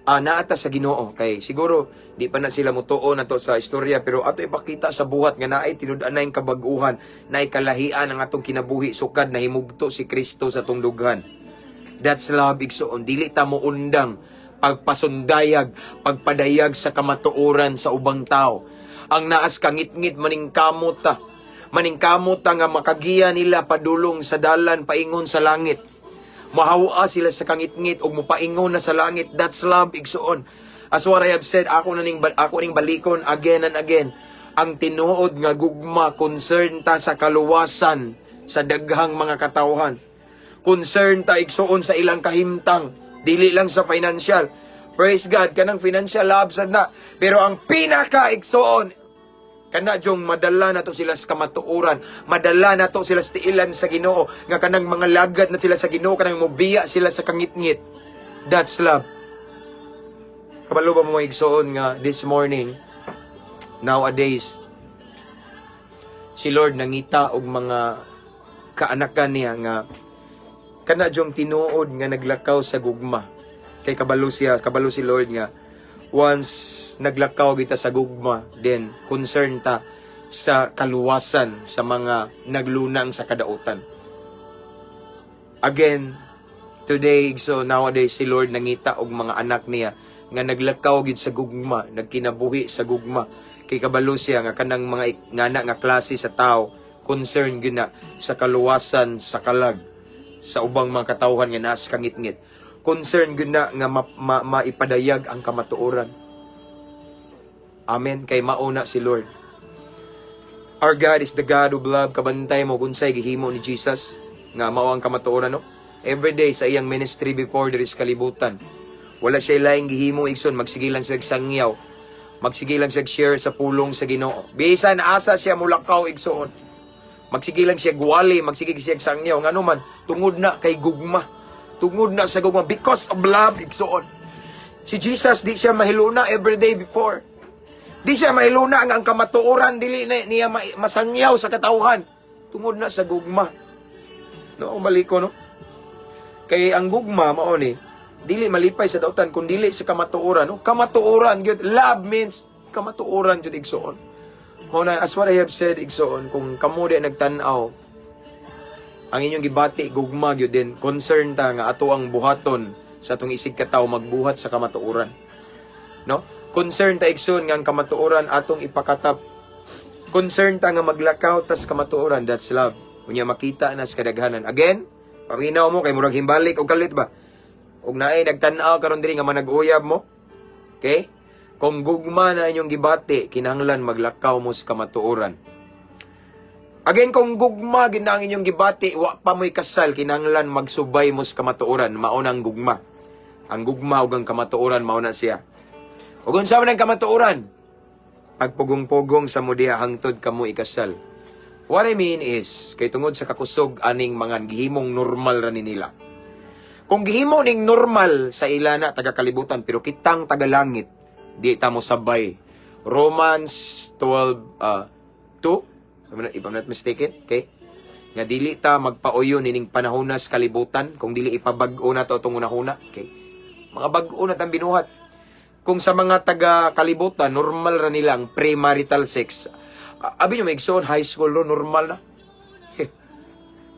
[SPEAKER 2] Naata sa Ginoo kay siguro di pa na sila mutuo na to sa istorya pero ato ipakita sa buhat nga naay tinud-an na kabag-uhan, naay kalahian ang atong kinabuhi sukad na himugto si Kristo sa tungdughan. That's love igsoon. Dili ta mo undang pagpasundayag, pagpadayag sa kamatuoran sa ubang tao. Ang naas kangit-ngit maningkamot ta nga makagiya nila padulong sa dalan paingon sa langit. Mahawa sila sa kangit-ngit ug mopaingon na sa langit. That's love igsuon. As what I have said, ako ning balikon again and again. Ang tinuod nga gugma, concern ta sa kaluwasan sa daghang mga katawhan. Concern ta igsuon sa ilang kahimtang. Dili lang sa financial. Praise God, kanang financial labsad na. Pero ang pinaka-igsoon, kana jong madala na to sila sa kamatuoran. Madala na to sila sa tiilan sa Ginoo. Nga kanang mga lagad na sila sa Ginoo, kanang mubiya sila sa kangit-ngit. That's love. Kabalo ba mo igsoon nga this morning, nowadays, si Lord nangita og mga kaanakan niya nga kana jong tinuod nga naglakaw sa gugma. Kay kabalo si Lord nga once naglakaw kita sa gugma, then concern ta sa kaluwasan sa mga naglunang sa kadautan. Again, today, so nowadays si Lord nangita og mga anak niya nga naglakaw gid sa gugma, nagkinabuhi sa gugma. Kay kabalo siya nga kanang mga ngana nga klase sa tao, concern gyud na sa kaluwasan sa kalag sa ubang mga katawhan nga nas kangit-ngit. Concern gyud na nga maipadayag ang kamatuoran. Amen. Kay mauna si Lord. Our God is the God of love. Kabantay mo unsay gihimo ni Jesus nga mao ang kamatuoran, no? everyday sa iyang ministry before there is kalibutan. Wala siya laing gihimo igsoon, magsige lang siya sangyaw. Magsige lang siya share sa pulong sa Ginoo. Bisan asa siya mulakaw igsoon. Magsige lang siya guwali, magsige siya sangyaw ngano man tungod na kay gugma. Tungod na sa gugma because of love igsoon. Si Jesus di siya mahiluna everyday before. Di siya mahiluna ang kamatuoran dili na niya masangyaw sa katawhan. Tungod na sa gugma. No, maliko no. Kay ang gugma mao ni dili malipay sa dautan kun dili sa kamatuoran no. Kamatuoran gyud, love means kamatuoran gyud igsoon. Mao na as what I have said igsoon, kung kamo di nagtan-aw ang inyong gibati gugma gyud din, concern ta nga ato ang buhaton sa atong isig katawo magbuhat sa kamatuoran. No? Concern ta igsoon nga ang kamatuoran atong ipakatap. Concern ta nga maglakaw tas kamatuoran, that's love. Unya makita na sa kadaghanan. Again, paminaw mo kay murag himbalik og kalit ba? Og naay nagtan-aw karon diri nga manag-uyab mo. Okay? Kung gugma na inyong gibati, kinahanglan maglakaw mo sa kamatuoran. Again, kung gugma gid na ang inyong gibati, wa pa mo'y kasal, kinahanglan magsubay mo sa kamatuoran, mao na ang gugma. Ang gugma ug ang kamatuoran mao na siya. Ug unsa man ang kamatuoran? Pagpugong-pugong sa mudiha hangtod kamo ikasal. What I mean is, kay tungod sa kakusog aning mga gihimong normal ra ni nila. Kung gihimo ning normal sa ilana taga kalibutan pero kitang taga langit, di ta mo sabay. Romans 12:2, if I'm not mistaken, okay? Nga dili ta magpaoyo nining panahonas kalibutan kung dili ipabag-o na to tong unahuna, okay? Mga bag-o na tang binuhat. Kung sa mga taga kalibutan normal ra nilang premarital sex. Abi nyo maigsoon high school ro normal na.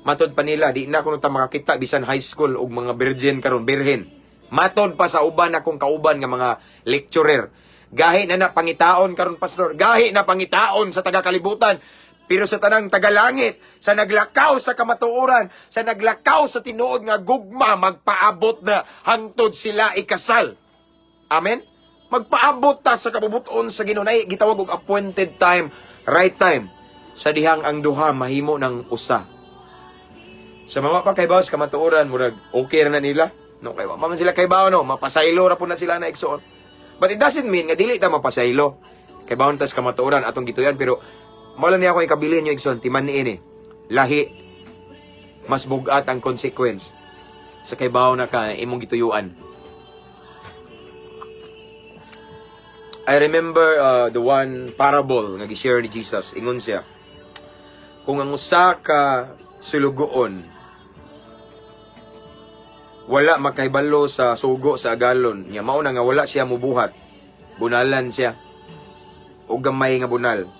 [SPEAKER 2] Matod pa nila, di na kuno ta makakita bisan high school og mga virgin karon, birhen. Matod pa sa uban akong kauban nga mga lecturer. Gahi na pangitaon karon pastor, gahi na pangitaon sa taga kalibutan. Pero sa tanang tagalangit, sa naglakaw sa kamatuoran, sa naglakaw sa tinuod nga gugma, magpaabot na hangtod sila ikasal. Amen? Magpaabot ta sa kabubuton sa Ginoo. Nay gitawag og appointed time, right time. Sa dihang ang duha mahimo ng usa. Sa mga pa kay bawas kamatuoran, murag okay ra na nila. No, kay wa man sila kay bawo no, mapasaylo ra po na sila na igsoon. But it doesn't mean nga dili ta mapasaylo. Kay bawon tas kamatuoran atong gituyan, pero mala niya ako ikabilin nyo igsoon, timan ni ini. Lahi mas bugat ang consequence sa kay bawo na ka imong gituyuan. I remember the one parable nga gi-share ni Jesus. Ingon siya, kung ang usa ka sulugoon wala makahibalo sa sugo sa agalon, nya mao na nga wala siya mubuhat, bunalan siya o gamay nga bunal.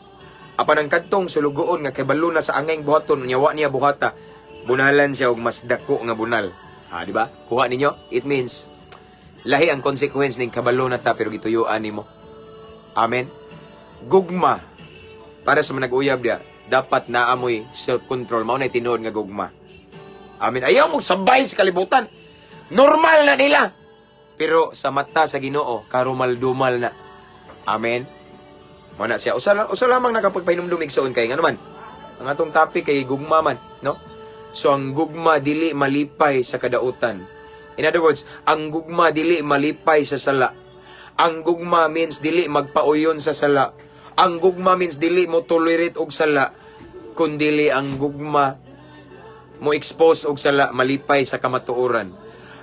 [SPEAKER 2] Apan ang kadtong sulugoon nga kahibalo na sa angay buhaton, nya wa niya buhata, bunalan siya og mas dako nga bunal. Di ba? Kuha ninyo? It means lahi ang consequence ning kabalo na ta pero gituyuan nimo. Amen. Gugma para sa manag-uyab dia, dapat naamoy self-control. Mao na tinuod nga gugma. Amen. Ayaw mo sabay sa kalibutan. Normal na nila. Pero sa mata sa Ginoo, karumal-dumal na. Amen. Mao na siya. Usa lamang nakapagpahinumdum igsoon kay nga naman. Ang atong topic kay gugma man, no? So ang gugma dili malipay sa kadautan. In other words, ang gugma dili malipay sa sala. Ang gugma means dili magpauyon sa sala. Ang gugma means dili mo tolerate og sala. Kundili ang gugma mo expose og sala, malipay sa kamatuoran.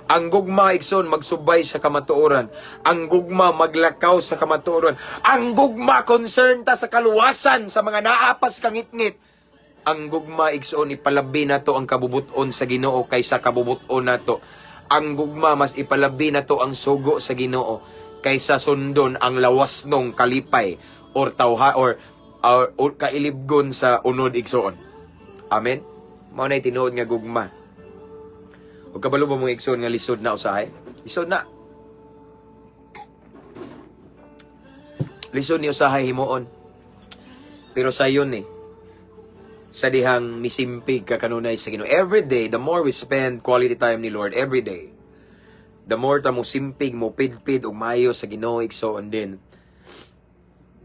[SPEAKER 2] Ang gugma igsoon magsubay sa kamatuoran. Ang gugma maglakaw sa kamatuoran. Ang gugma concern ta sa kaluwasan sa mga naapas kangitngit. Ang gugma igsoon ipalabi nato ang kabubuton sa Ginoo kaysa kabubuton nato. Ang gugma mas ipalabi nato ang sugo sa Ginoo kaysa sundon ang lawas nung kalipay or tawha or kailibgon sa unod igsoon. Amen. Mao na tinuod nga gugma. Ug kabalo ba mo igsoon nga lisod na usahay? Lisod na. Lisod ni usahay himuon. Pero sayon sa dihang misimpig ka kanunay sa Ginoo. Every day, the more we spend quality time ni Lord every day, the more ta mo simpig, mo pidpid og mayo sa Ginoo igsoon din.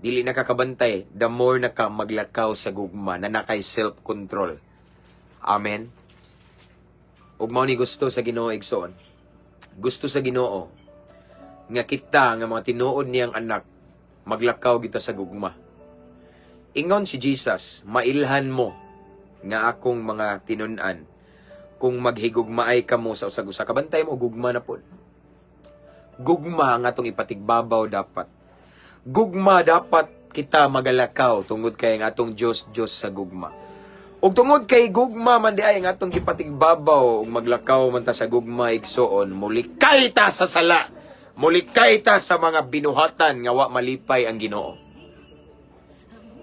[SPEAKER 2] Dili nakakabantay, the more naka maglakaw sa gugma na nakay self-control. Amen. ug mao ni gusto sa Ginoo igsoon. Gusto sa Ginoo nga kita nga mga tinuod niyang anak maglakaw kita sa gugma. Ingon si Jesus, mailhan mo nga akong mga tinun-an kung maghigugmaay ka mo sa usag-usa. Kabantay mo, gugma na po. Gugma nga atong ipatigbabaw dapat. Gugma dapat kita magalakaw tungod kay nga atong Diyos sa gugma. Ug tungod kay gugma man di ay nga atong gipatigbabaw ug maglakaw man ta sa gugma igsoon, mulikay ta sa sala. Mulikay ta sa mga binuhatan nga wa malipay ang Ginoo.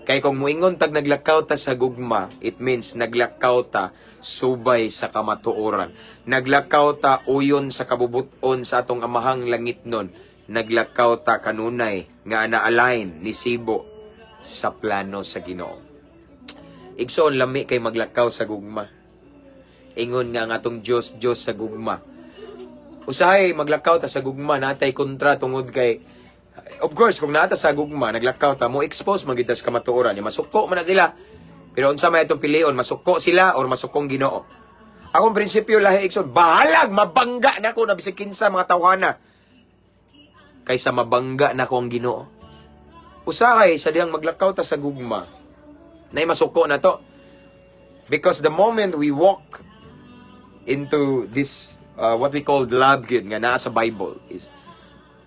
[SPEAKER 2] Kay kung muingon tag naglakaw ta sa gugma, it means naglakaw ta subay sa kamatuoran. Naglakaw ta uyon sa kabubuton sa atong amahang langit nun. Naglakaw ta kanunay nga na-align ni Sibo sa plano sa Ginoo. Igsoon lami kay maglakaw sa gugma. Ingon nga ang atong Diyos sa gugma. Usahay maglakaw ta sa gugma natay kontra tungod kay of course, kung nata sa gugma, naglakaw ta, mo expose magitas kamatuoran. Yung masuko man na sila. Pero unsa may itong pilion, masuko sila or masukong Ginoo. Akong prinsipyo lahi ikson, bahalag, mabangga na ko na bisig kinsa mga tawhana. Kaysa mabangga na ko ang Ginoo. Usahay, sa diyang maglakaw ta sa gugma, na masuko na to. Because the moment we walk into this, what we call love gid, nga naa sa Bible, is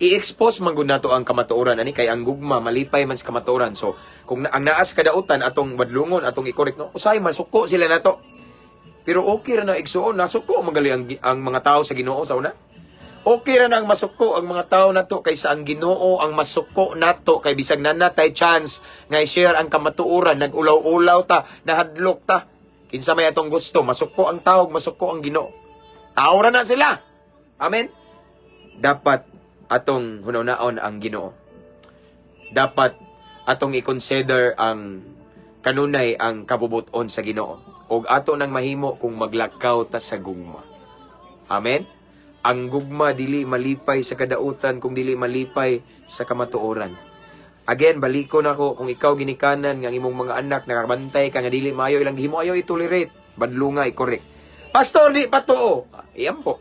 [SPEAKER 2] i-expose man gud nato ang kamatuoran ani kay ang gugma malipay man sa kamatuoran. So kung ang naas kadautan atong badlungon atong i-correct no, usay masuko sila nato. Pero okay ra na igsuon, nasuko magali ang mga tao sa Ginoo sa una. Okay ra na ang masuko ang mga tao nato kaysa ang Ginoo ang masuko nato kay bisag na natay chance nga i-share ang kamatuoran, nag-ulaw-ulaw ta, nahadlok ta. Kinsa may atong gusto, masuko ang tao, masuko ang Ginoo. Tao ra na sila. Amen. Dapat atong hunaw-naon ang Ginoo. Dapat atong i-consider ang kanunay ang kabubuton sa Ginoo. Og ato nang mahimo kung maglakaw ta sa gugma. Amen? Ang gugma dili malipay sa kadautan kung dili malipay sa kamatuoran. Again, baliko na ko kung ikaw ginikanan nga imong mga anak nakabantay ka nga dili maayo ilang gihimo ayo i-tolerate, badlunga i-correct. Pastor, di pa tuo. Iyan po.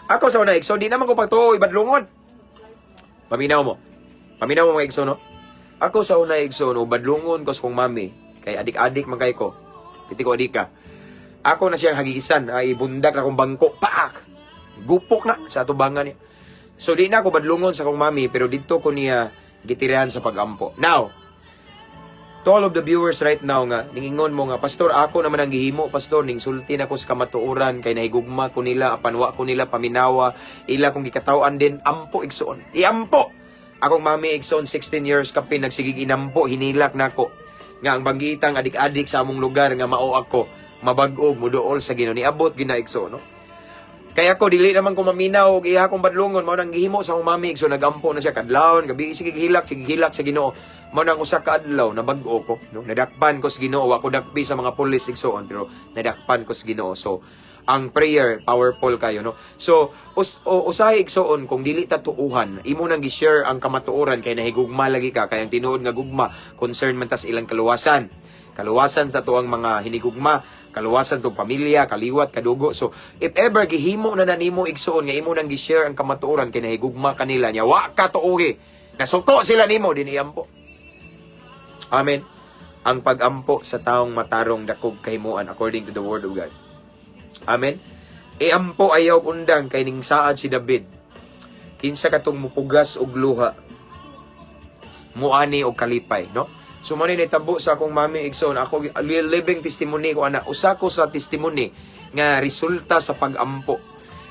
[SPEAKER 2] Ako sa una, so di naman ko pagtuo, ibadlungon. Paminaw mo mga igso, no? Ako sa una, igso, no, badlungon ko sa kong mami. Kay adik-adik magkay ko. Piti ko adik ka. Ako na siyang hagigisan, ay bundak na kong bangko. Paak! Gupok na sa atubangan niya. So di na ako badlungon sa kong mami, pero dito ko niya gitirahan sa pagampo. Now, to all of the viewers right now nga, ningingon mo nga, Pastor, ako naman ang gihimo, Pastor, ning sulti na ko sa kamatuoran, kay nahigugma ko nila, apanwa ko nila, paminawa, ila kong gikatawan din, ampo igsoon. Iampo! Akong mami igsoon, 16 years kapin, nagsigig inampo, hinilak na ko. Nga ang banggitang adik-adik sa among lugar, nga mao ako, mabag-og, muduol sa Ginoo. Niabot, gina igsoon, no? Kaya ako, dili naman ko maminaw, iya akong badlungon, mao nang gihimo sa akong mami, so nagampo na siya, kadlawon, gabi, sige hilak sa Ginoo. Mao nang usa ka adlaw nabag-o ko, no? Nadakpan ko sa Ginoo, ako dakpi sa mga pulis igsoon, pero nadakpan ko sa Ginoo. So ang prayer powerful kayo, no? So usahay igsoon kung dili ta tuuhan, imo nang gi-share ang kamatuoran kay nahigugma lagi ka kay ang tinuod nga gugma concern man tas ilang kaluwasan. Kaluwasan sa tuang mga hinigugma, kaluwasan tong pamilya, kaliwat, kadugo. So if ever gihimo na nanimo igsoon nga imo nang gi-share ang kamatuoran kay nahigugma kanila nya, wa ka tuuhi. Nasuko sila nimo din iampo. Amen. Ang pag-ampo sa taong matarong dakog kahimuan according to the word of God. Amen. Iampo ayaw undang kay ning saad si David. Kinsa katong mupugas og luha, muani og kalipay, no? So man ni tabo sa akong mami igsoon, ako living testimony ko ana, usa ko sa testimony nga resulta sa pag-ampo.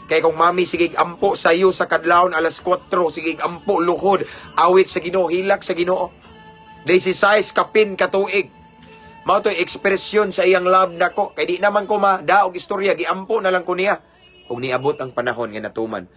[SPEAKER 2] Kay kung mami sigig ampo sayo sa kadlawon alas 4, sigig ampo luhod, awit sa Ginoo, hilak sa Ginoo. 16 kapin katuig. Mao to'y ekspresyon sa iyang love nako. Kay di naman ko madaog istorya, giampo na lang ko niya. Kung niabot ang panahon nga natuman.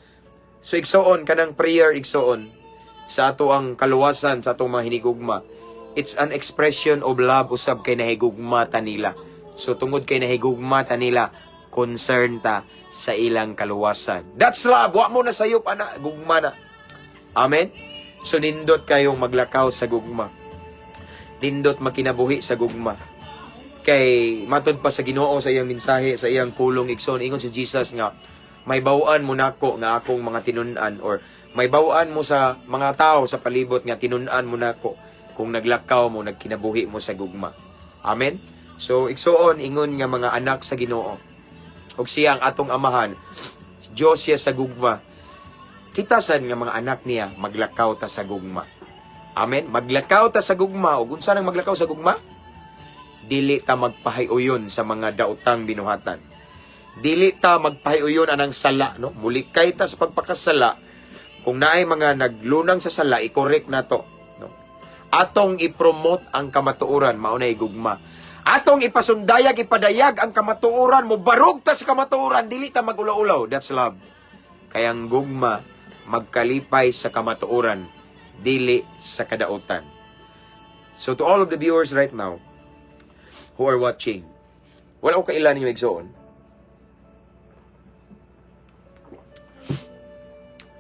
[SPEAKER 2] So igsoon kanang prayer igsoon sa ato ang kaluwasan sa atong mga hinigugma. It's an expression of love usab kay nahigugma ta nila. So tungod kay nahigugma ta nila, concern ta sa ilang kaluwasan. That's love. Wa mo na sayop ana, gugma na. Amen. So nindot kayong maglakaw sa gugma. Nindot makinabuhi sa gugma. Kay matod pa sa Ginoo sa iyang mensahe, sa iyang pulong igsoon, ingon si Jesus nga, may bawaan mo nako nga akong mga tinun-an, or may bawaan mo sa mga tao sa palibot nga tinun-an mo nako kung naglakaw mo, nagkinabuhi mo sa gugma. Amen? So, igsoon, ingon nga mga anak sa Ginoo. Og siya ang atong amahan, Diyos siya sa gugma. Kita sad nga mga anak niya, maglakaw ta sa gugma. Amen? Maglakaw ta sa gugma. O unsa nang maglakaw sa gugma? Dili ta magpahiuyon sa mga daotang binuhatan. Dili ta magpahiuyon anang sala, no? Mulikay ta sa pagpakasala. Kung naay mga naglunang sa sala, i-correct na to, no? Atong i-promote ang kamatuoran, maunay gugma. Atong ipasundayag, ipadayag ang kamatuoran mo, barog ta sa kamatuoran, dili ta magulaw-ulaw. That's love. Kaya ang gugma, magkalipay sa kamatuoran, dili sa kadautan. So to all of the viewers right now, who are watching, wala ko kailan ninyo igsoon.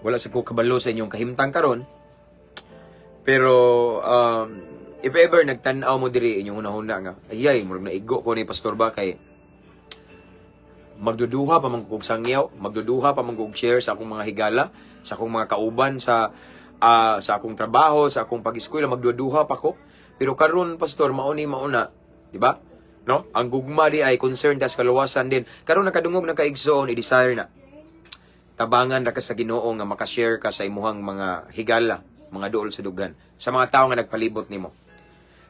[SPEAKER 2] Wala sa ko kabalo sa inyong kahimtang karon. Pero if ever nagtan-aw mo diri inyong hunahuna nga, ayay murag naigo ko ni Pastor ba kay magduduha pa man kog sangyaw, magduduha pa man kog share sa akong mga higala, sa akong mga kauban sa akong trabaho, sa akong pag-eskwela, magduduha pa ko. Pero karon Pastor mauna, di ba? No? Ang gugma di ay concern tas kaluwasan din. Karon nakadungog na kaigsoon, i-desire na. Tabangan ra ka sa Ginoo nga maka-share ka sa imuhang mga higala, mga duol sa dugan, sa mga tao nga nagpalibot nimo.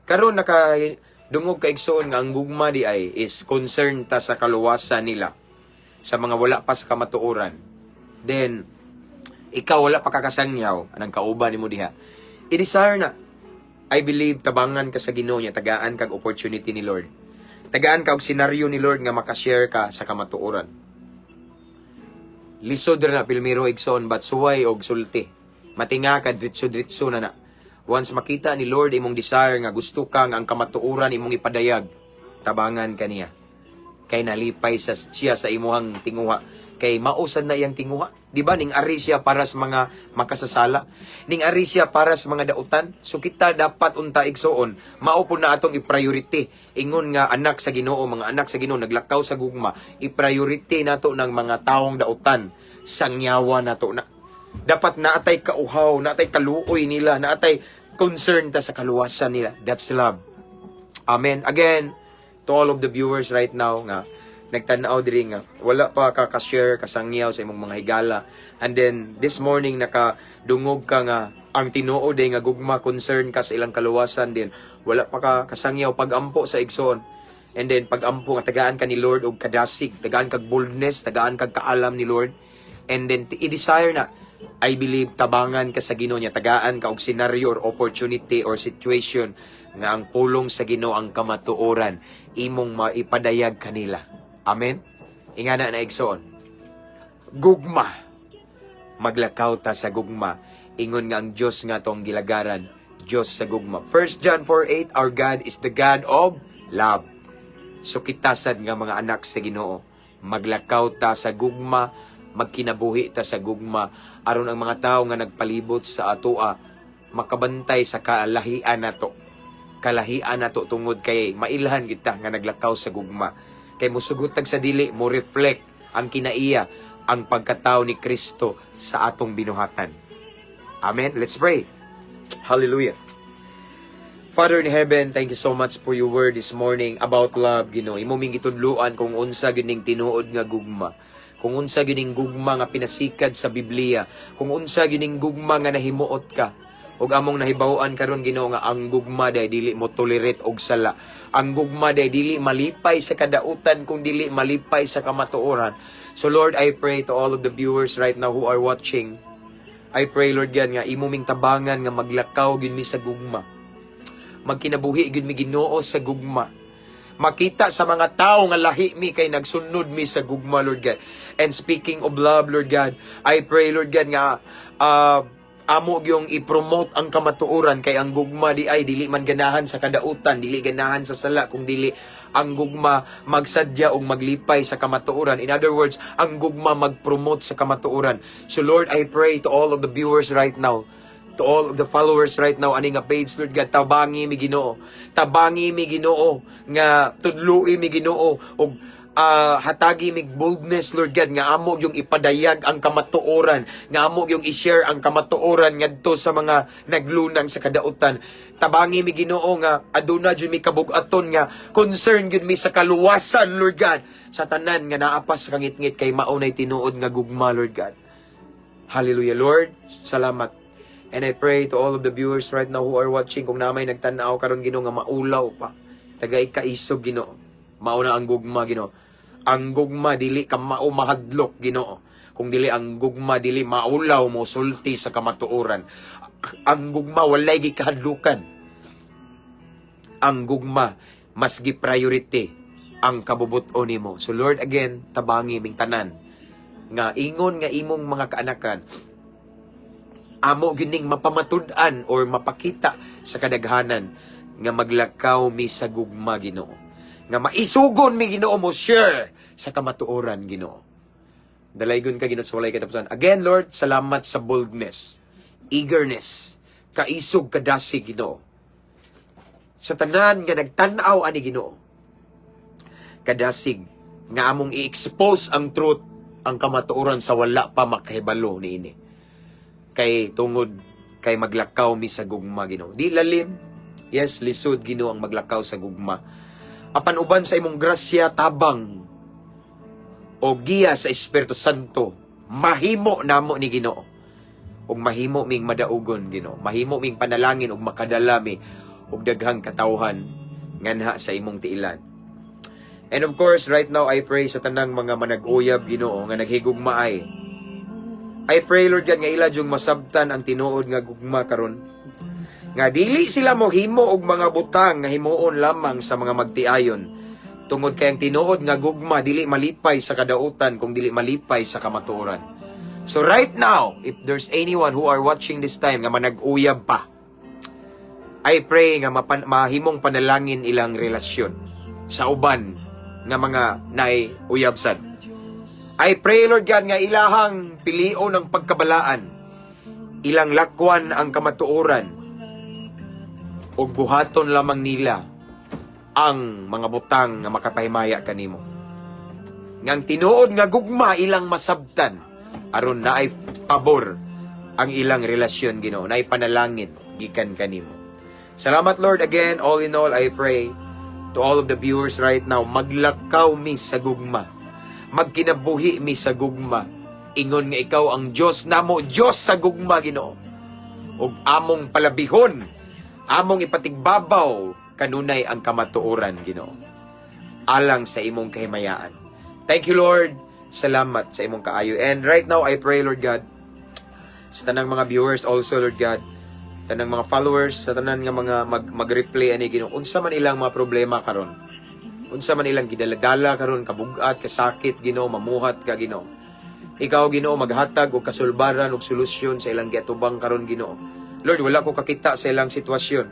[SPEAKER 2] Karon nakadungog kaigsoon nga ang gugma di ay is concern ta sa kaluwasan nila, sa mga wala pa sa kamatuoran. Then ikaw wala pa kakasangyaw anang kauban nimo diha. I-desire na. I believe tabangan ka sa Ginoo niya, tagaan kag opportunity ni Lord. Tagaan ka og senaryo ni Lord nga maka-share ka sa kamatuoran. Lisod na pilmiro igsoon bat suway og sulti. Matinga ka dritso-dritso na. Once makita ni Lord imong desire nga gusto ka nga ang kamatuoran imong ipadayag, tabangan ka niya. Kay nalipay siya sa imuhang tinguha. Kay mausad na iyang tinguha. Di ba? Ning ari siya para sa mga makasasala. Ning ari siya para sa mga dautan. So kita dapat unta igsoon. Maupo na atong i-priority. Ingon nga anak sa Ginoo, mga anak sa Ginoo, naglakaw sa gugma. I-priority nato ng mga taong dautan. Sangyawa nato na. Dapat naatay kauhaw, naatay kaluoy nila, naatay concern ta sa kaluwasan nila. That's love. Amen. Again, to all of the viewers right now nga, nagtanaw diri nga wala pa ka-share kasangyaw sa imong mga higala, and then this morning nakadungog ka nga ang tinuod ay nga gugma, concern ka sa ilang kaluwasan din, wala pa ka kasangyaw, pagampo sa igsoon, and then pagampo nga tagaan ka ni Lord og kadasig, tagaan kag boldness, tagaan kag kaalam ni Lord, and then i-desire na. I believe tabangan ka sa Ginoo niya, tagaan ka og scenario or opportunity or situation nga ang pulong sa Ginoo ang kamatuoran imong maipadayag kanila. Amen? Ingana na igsoon. Gugma. Maglakaw ta sa gugma. Ingon nga ang Diyos nga tong gilagaran. Diyos sa gugma. 1 John 4:8, our God is the God of love. So kitasad nga mga anak sa Ginoo. Maglakaw ta sa gugma. Magkinabuhi ta sa gugma. Aron ang mga tao nga nagpalibot sa atoa, makabantay sa kalahian nato. Kalahian nato tungod kay mailhan kita nga naglakaw sa gugma. Kay musugutag sa dili mo reflect ang kinaiya, ang pagkatao ni Kristo sa atong binuhatan. Amen. Let's pray. Hallelujah. Father in heaven, thank you so much for your word this morning about love, Ginoo. Imo ming gitudluan kung unsa gining tinuod nga gugma. Kung unsa gining gugma nga pinasikad sa Biblia. Kung unsa gining gugma nga nahimuot ka. Og among nahibaw-an karon Ginoo nga ang gugma day dili mo tolerate og sala. Ang gugma day dili malipay sa kadautan kung dili malipay sa kamatuoran. So Lord, I pray to all of the viewers right now who are watching. I pray Lord God nga imo ming tabangan nga maglakaw gyud mi sa gugma. Magkinabuhi gyud mi Ginoo sa gugma. Makita sa mga tao nga lahi mi kay nagsunod mi sa gugma Lord God. And speaking of love Lord God, I pray Lord God nga amo gyung i-promote ang kamatuoran kay ang gugma di ay dili man ganahan sa kadautan, dili ganahan sa sala, kung dili ang gugma magsadya og maglipay sa kamatuoran. In other words, ang gugma mag-promote sa kamatuoran. So Lord, I pray to all of the viewers right now To all of the followers right now, ani nga page, Lord God, tabangi mi Ginoo. Tabangi mi Ginoo, nga tudloi mi Ginoo, og hatagi mig boldness, Lord God, nga amo yung ipadayag ang kamatuoran, nga amo yung i-share ang kamatuoran ngadto sa mga naglunang sa kadautan. Tabangi mi Ginoo nga aduna jud mi kabug-aton nga concern gyud mi sa kaluwasan, Lord God, sa tanan nga naapas sa kangit-ngit kay maunay tinuod nga gugma, Lord God. Hallelujah, Lord. Salamat. And I pray to all of the viewers right now who are watching, kung namay nagtanaw karon Ginoo nga maulaw pa, tagay kaisog Ginoo, mauna ang gugma Ginoo. Ang gugma dili ka mahadlok Ginoo, kung dili ang gugma dili maulaw mo sulti sa kamatuoran. Ang gugma walay gikahadlukan. Ang gugma mas gi-priority ang kabubuton nimo. So Lord, again, tabangi ming tanan nga ingon nga imong mga kaanakan, amo gining mapamatud-an or mapakita sa kadaghanan nga maglakaw mi sa gugma Ginoo, nga maisugon mi Ginoo mo share sa kamatuoran Ginoo. Dalaygon ka Ginoo sa walay katapusan. Again, Lord, salamat sa boldness, eagerness, kaisog kadasig Ginoo. Sa tanan nga nagtan-aw ani Ginoo, kadasig nga among i-expose ang truth, ang kamatuoran sa wala pa makahibalo niini. Kay tungod kay maglakaw mi sa gugma Ginoo. Di lalim, yes, lisod Ginoo ang maglakaw sa gugma. Apan uban sa imong grasya, tabang o giya sa Espiritu Santo, mahimo namo ni Ginoo. Ug mahimo ming madaugon Ginoo. Mahimo ming panalangin ug makadala mi og daghang katawhan nganha sa imong tiilan. And of course, right now I pray sa tanang mga manag-uyab Ginoo nga naghigugmaay. I pray, Lord God, nga ila yung masabtan ang tinuod nga gugma karon. Nga dili sila mo himo og mga butang nga himuon lamang sa mga magtiayon. Tungod kay ang tinuod nga gugma dili malipay sa kadautan kung dili malipay sa kamatuoran. So right now, if there's anyone who are watching this time nga manag-uyab pa, I pray nga mahimong panalangin ilang relasyon sa uban nga mga nai-uyabsan. I pray, Lord God, nga ilahang pilion ang pagkabalaan, ilang lakwan ang kamatuoran, ug buhaton lamang nila ang mga butang nga makapahimaya kanimo. Ngang tinuod nga gugma ilang masabtan, aron naay pabor ang ilang relasyon Ginoo, naay panalangin gikan kanimo. Salamat, Lord, again. All in all, I pray to all of the viewers right now, maglakaw mi sa gugma. Magkinabuhi mi sa gugma. Ingon nga ikaw ang Diyos namo, Diyos sa gugma Ginoo. Ug among palabihon, among ipatigbabaw kanunay ang kamatuoran Ginoo. Alang sa imong kahimayaan. Thank you, Lord. Salamat sa imong kaayo. And right now I pray, Lord God, sa tanang mga viewers also, Lord God, tanang mga followers, sa tanan nga mga mag-replay ani Ginoo, unsa man ilang mga problema karon. Unsa man ilang gidaladala karon, kabugat, kasakit Ginoo, mamuhat ka Ginoo. Ikaw Ginoo maghatag og kasulbaran og solusyon sa ilang giatubang karon Ginoo. Lord, wala ko kakita sa ilang sitwasyon.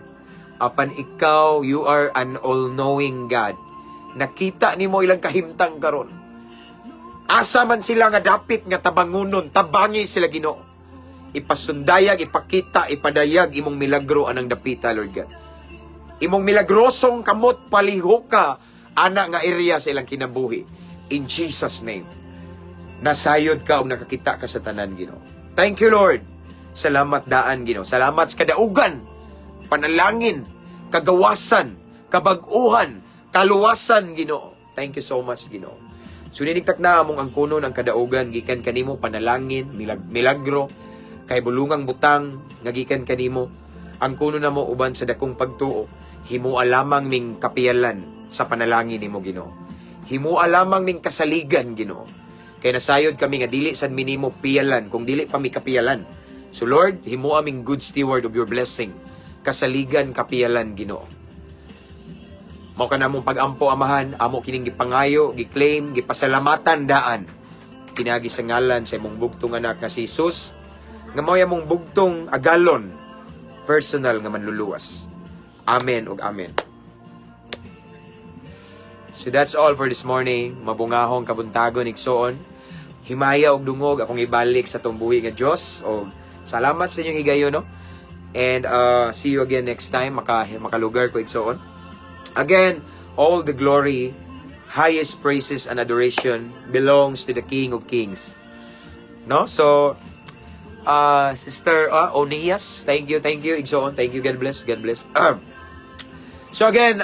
[SPEAKER 2] Apan ikaw, you are an all-knowing God. Nakita nimo ilang kahimtang karon. Asa man sila nga dapit nga tabangunon, tabangi sila Ginoo. Ipasundayag, ipakita, ipadayag imong milagro anang dapita, Lord God. Imong milagrosong kamot paliho ka ana nga area sa ilang kinabuhi. In Jesus' name. Nasayod ka o nakakita ka sa tanan, Ginoo. Thank you, Lord. Salamat daan, Ginoo. Salamat sa kadaugan, panalangin, kagawasan, kabag-uhan, kaluwasan, Ginoo. Thank you so much, Ginoo. Suninigtak na among ang kunon ang kadaugan, gikan kanimo panalangin, milagro, kay bulungang butang, nga gikan kanimo. Ang kuno na mo uban sa dakong pagtuo, himua lamang ning kapiyalan sa panalangin nimo Ginoo. Himua lamang ning kasaligan Ginoo. Kay nasayod kami nga dili sad minimo piyalan kung dili pa mi kapiyalan. So Lord, himua aming good steward of your blessing. Kasaligan kapiyalan Ginoo. Mao ka namong pag-ampo amahan, amo kining gipangayo, giklaim, gipasalamatan daan. Pinagi sa ngalan sa imong bugtong anak nga si Jesus, nga mao among bugtong agalon, personal nga manluluwas. Amen ug amen. So that's all for this morning. Mabungahong kabuntagon igsoon. Himaya og dungog akong ibalik sa tong buhi nga Dios. O salamat sa inyong higayon, no? And see you again next time. Makalugar ko igsoon. Again, all the glory, highest praises and adoration belongs to the King of Kings. No? So, Sister Onias, thank you, igsoon. Thank you, God bless. So again,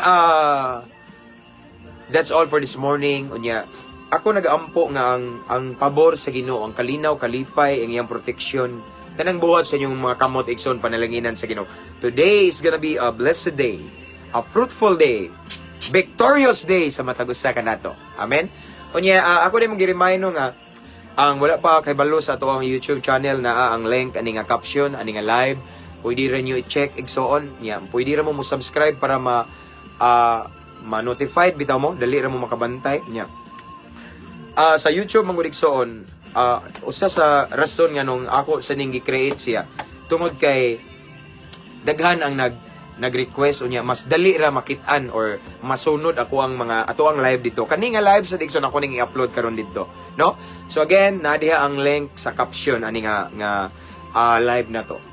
[SPEAKER 2] that's all for this morning. Unya, ako nagaampo nga ang pabor sa Ginoo, ang kalinaw, kalipay, ang iyang proteksyon, tanang buhat sa inyong mga kamot, igsoon, panalanginan sa Ginoo. Today is gonna be a blessed day, a fruitful day, victorious day sa matag usa kanato. Amen. Unya, ako din mag-remind nga ang wala pa kay balo sa ato ang YouTube channel na ang link ani nga caption, ani nga live, pwede ra nyo i-check igsoon. Yan, pwede ra mo subscribe para ma-notified bitaw mo, dali ra mo makabantay. Yan. Sa YouTube mangud igsoon, usa sa rason nga nung ako sa ning gi-create siya tungod kay daghan ang nag-request unya mas dali ra makit-an or masunod ako ang mga ato ang live dito. Kani nga live sa Dixon ako ning i-upload karon dito, no? So again, nadiha ang link sa caption ani nga live na to.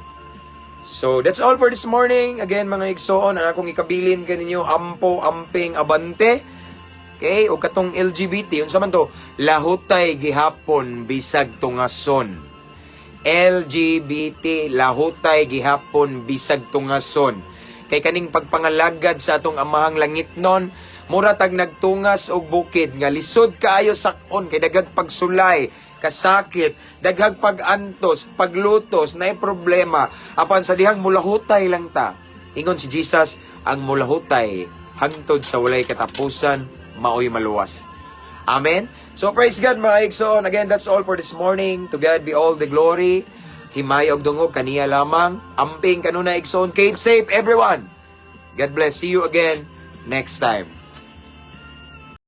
[SPEAKER 2] So that's all for this morning. Again mga igsoon, ang akong ikabilin kaninyo ampo amping abante. Okay, o katong LGBT, unsa man to? Lahutay gihapon bisag tungason. LGBT, lahutay gihapon bisag tungason. Kay kaning pagpangalagad sa atong amahang langit nun, mura tag nagtungas og bukid nga lisod kaayo sakon kay daghag pagsulay, kasakit, daghag pagantos, paglutos, naay problema apan sa dihang mulahutay lang ta. Ingon si Jesus, ang mulahutay hangtod sa walay katapusan maoy maluwas. Amen. So praise God mga igsoon. Again, that's all for this morning. To God be all the glory. Himay og dungog kaniya lamang. Amping kanuna igsoon. Keep safe everyone. God bless. See you again next time.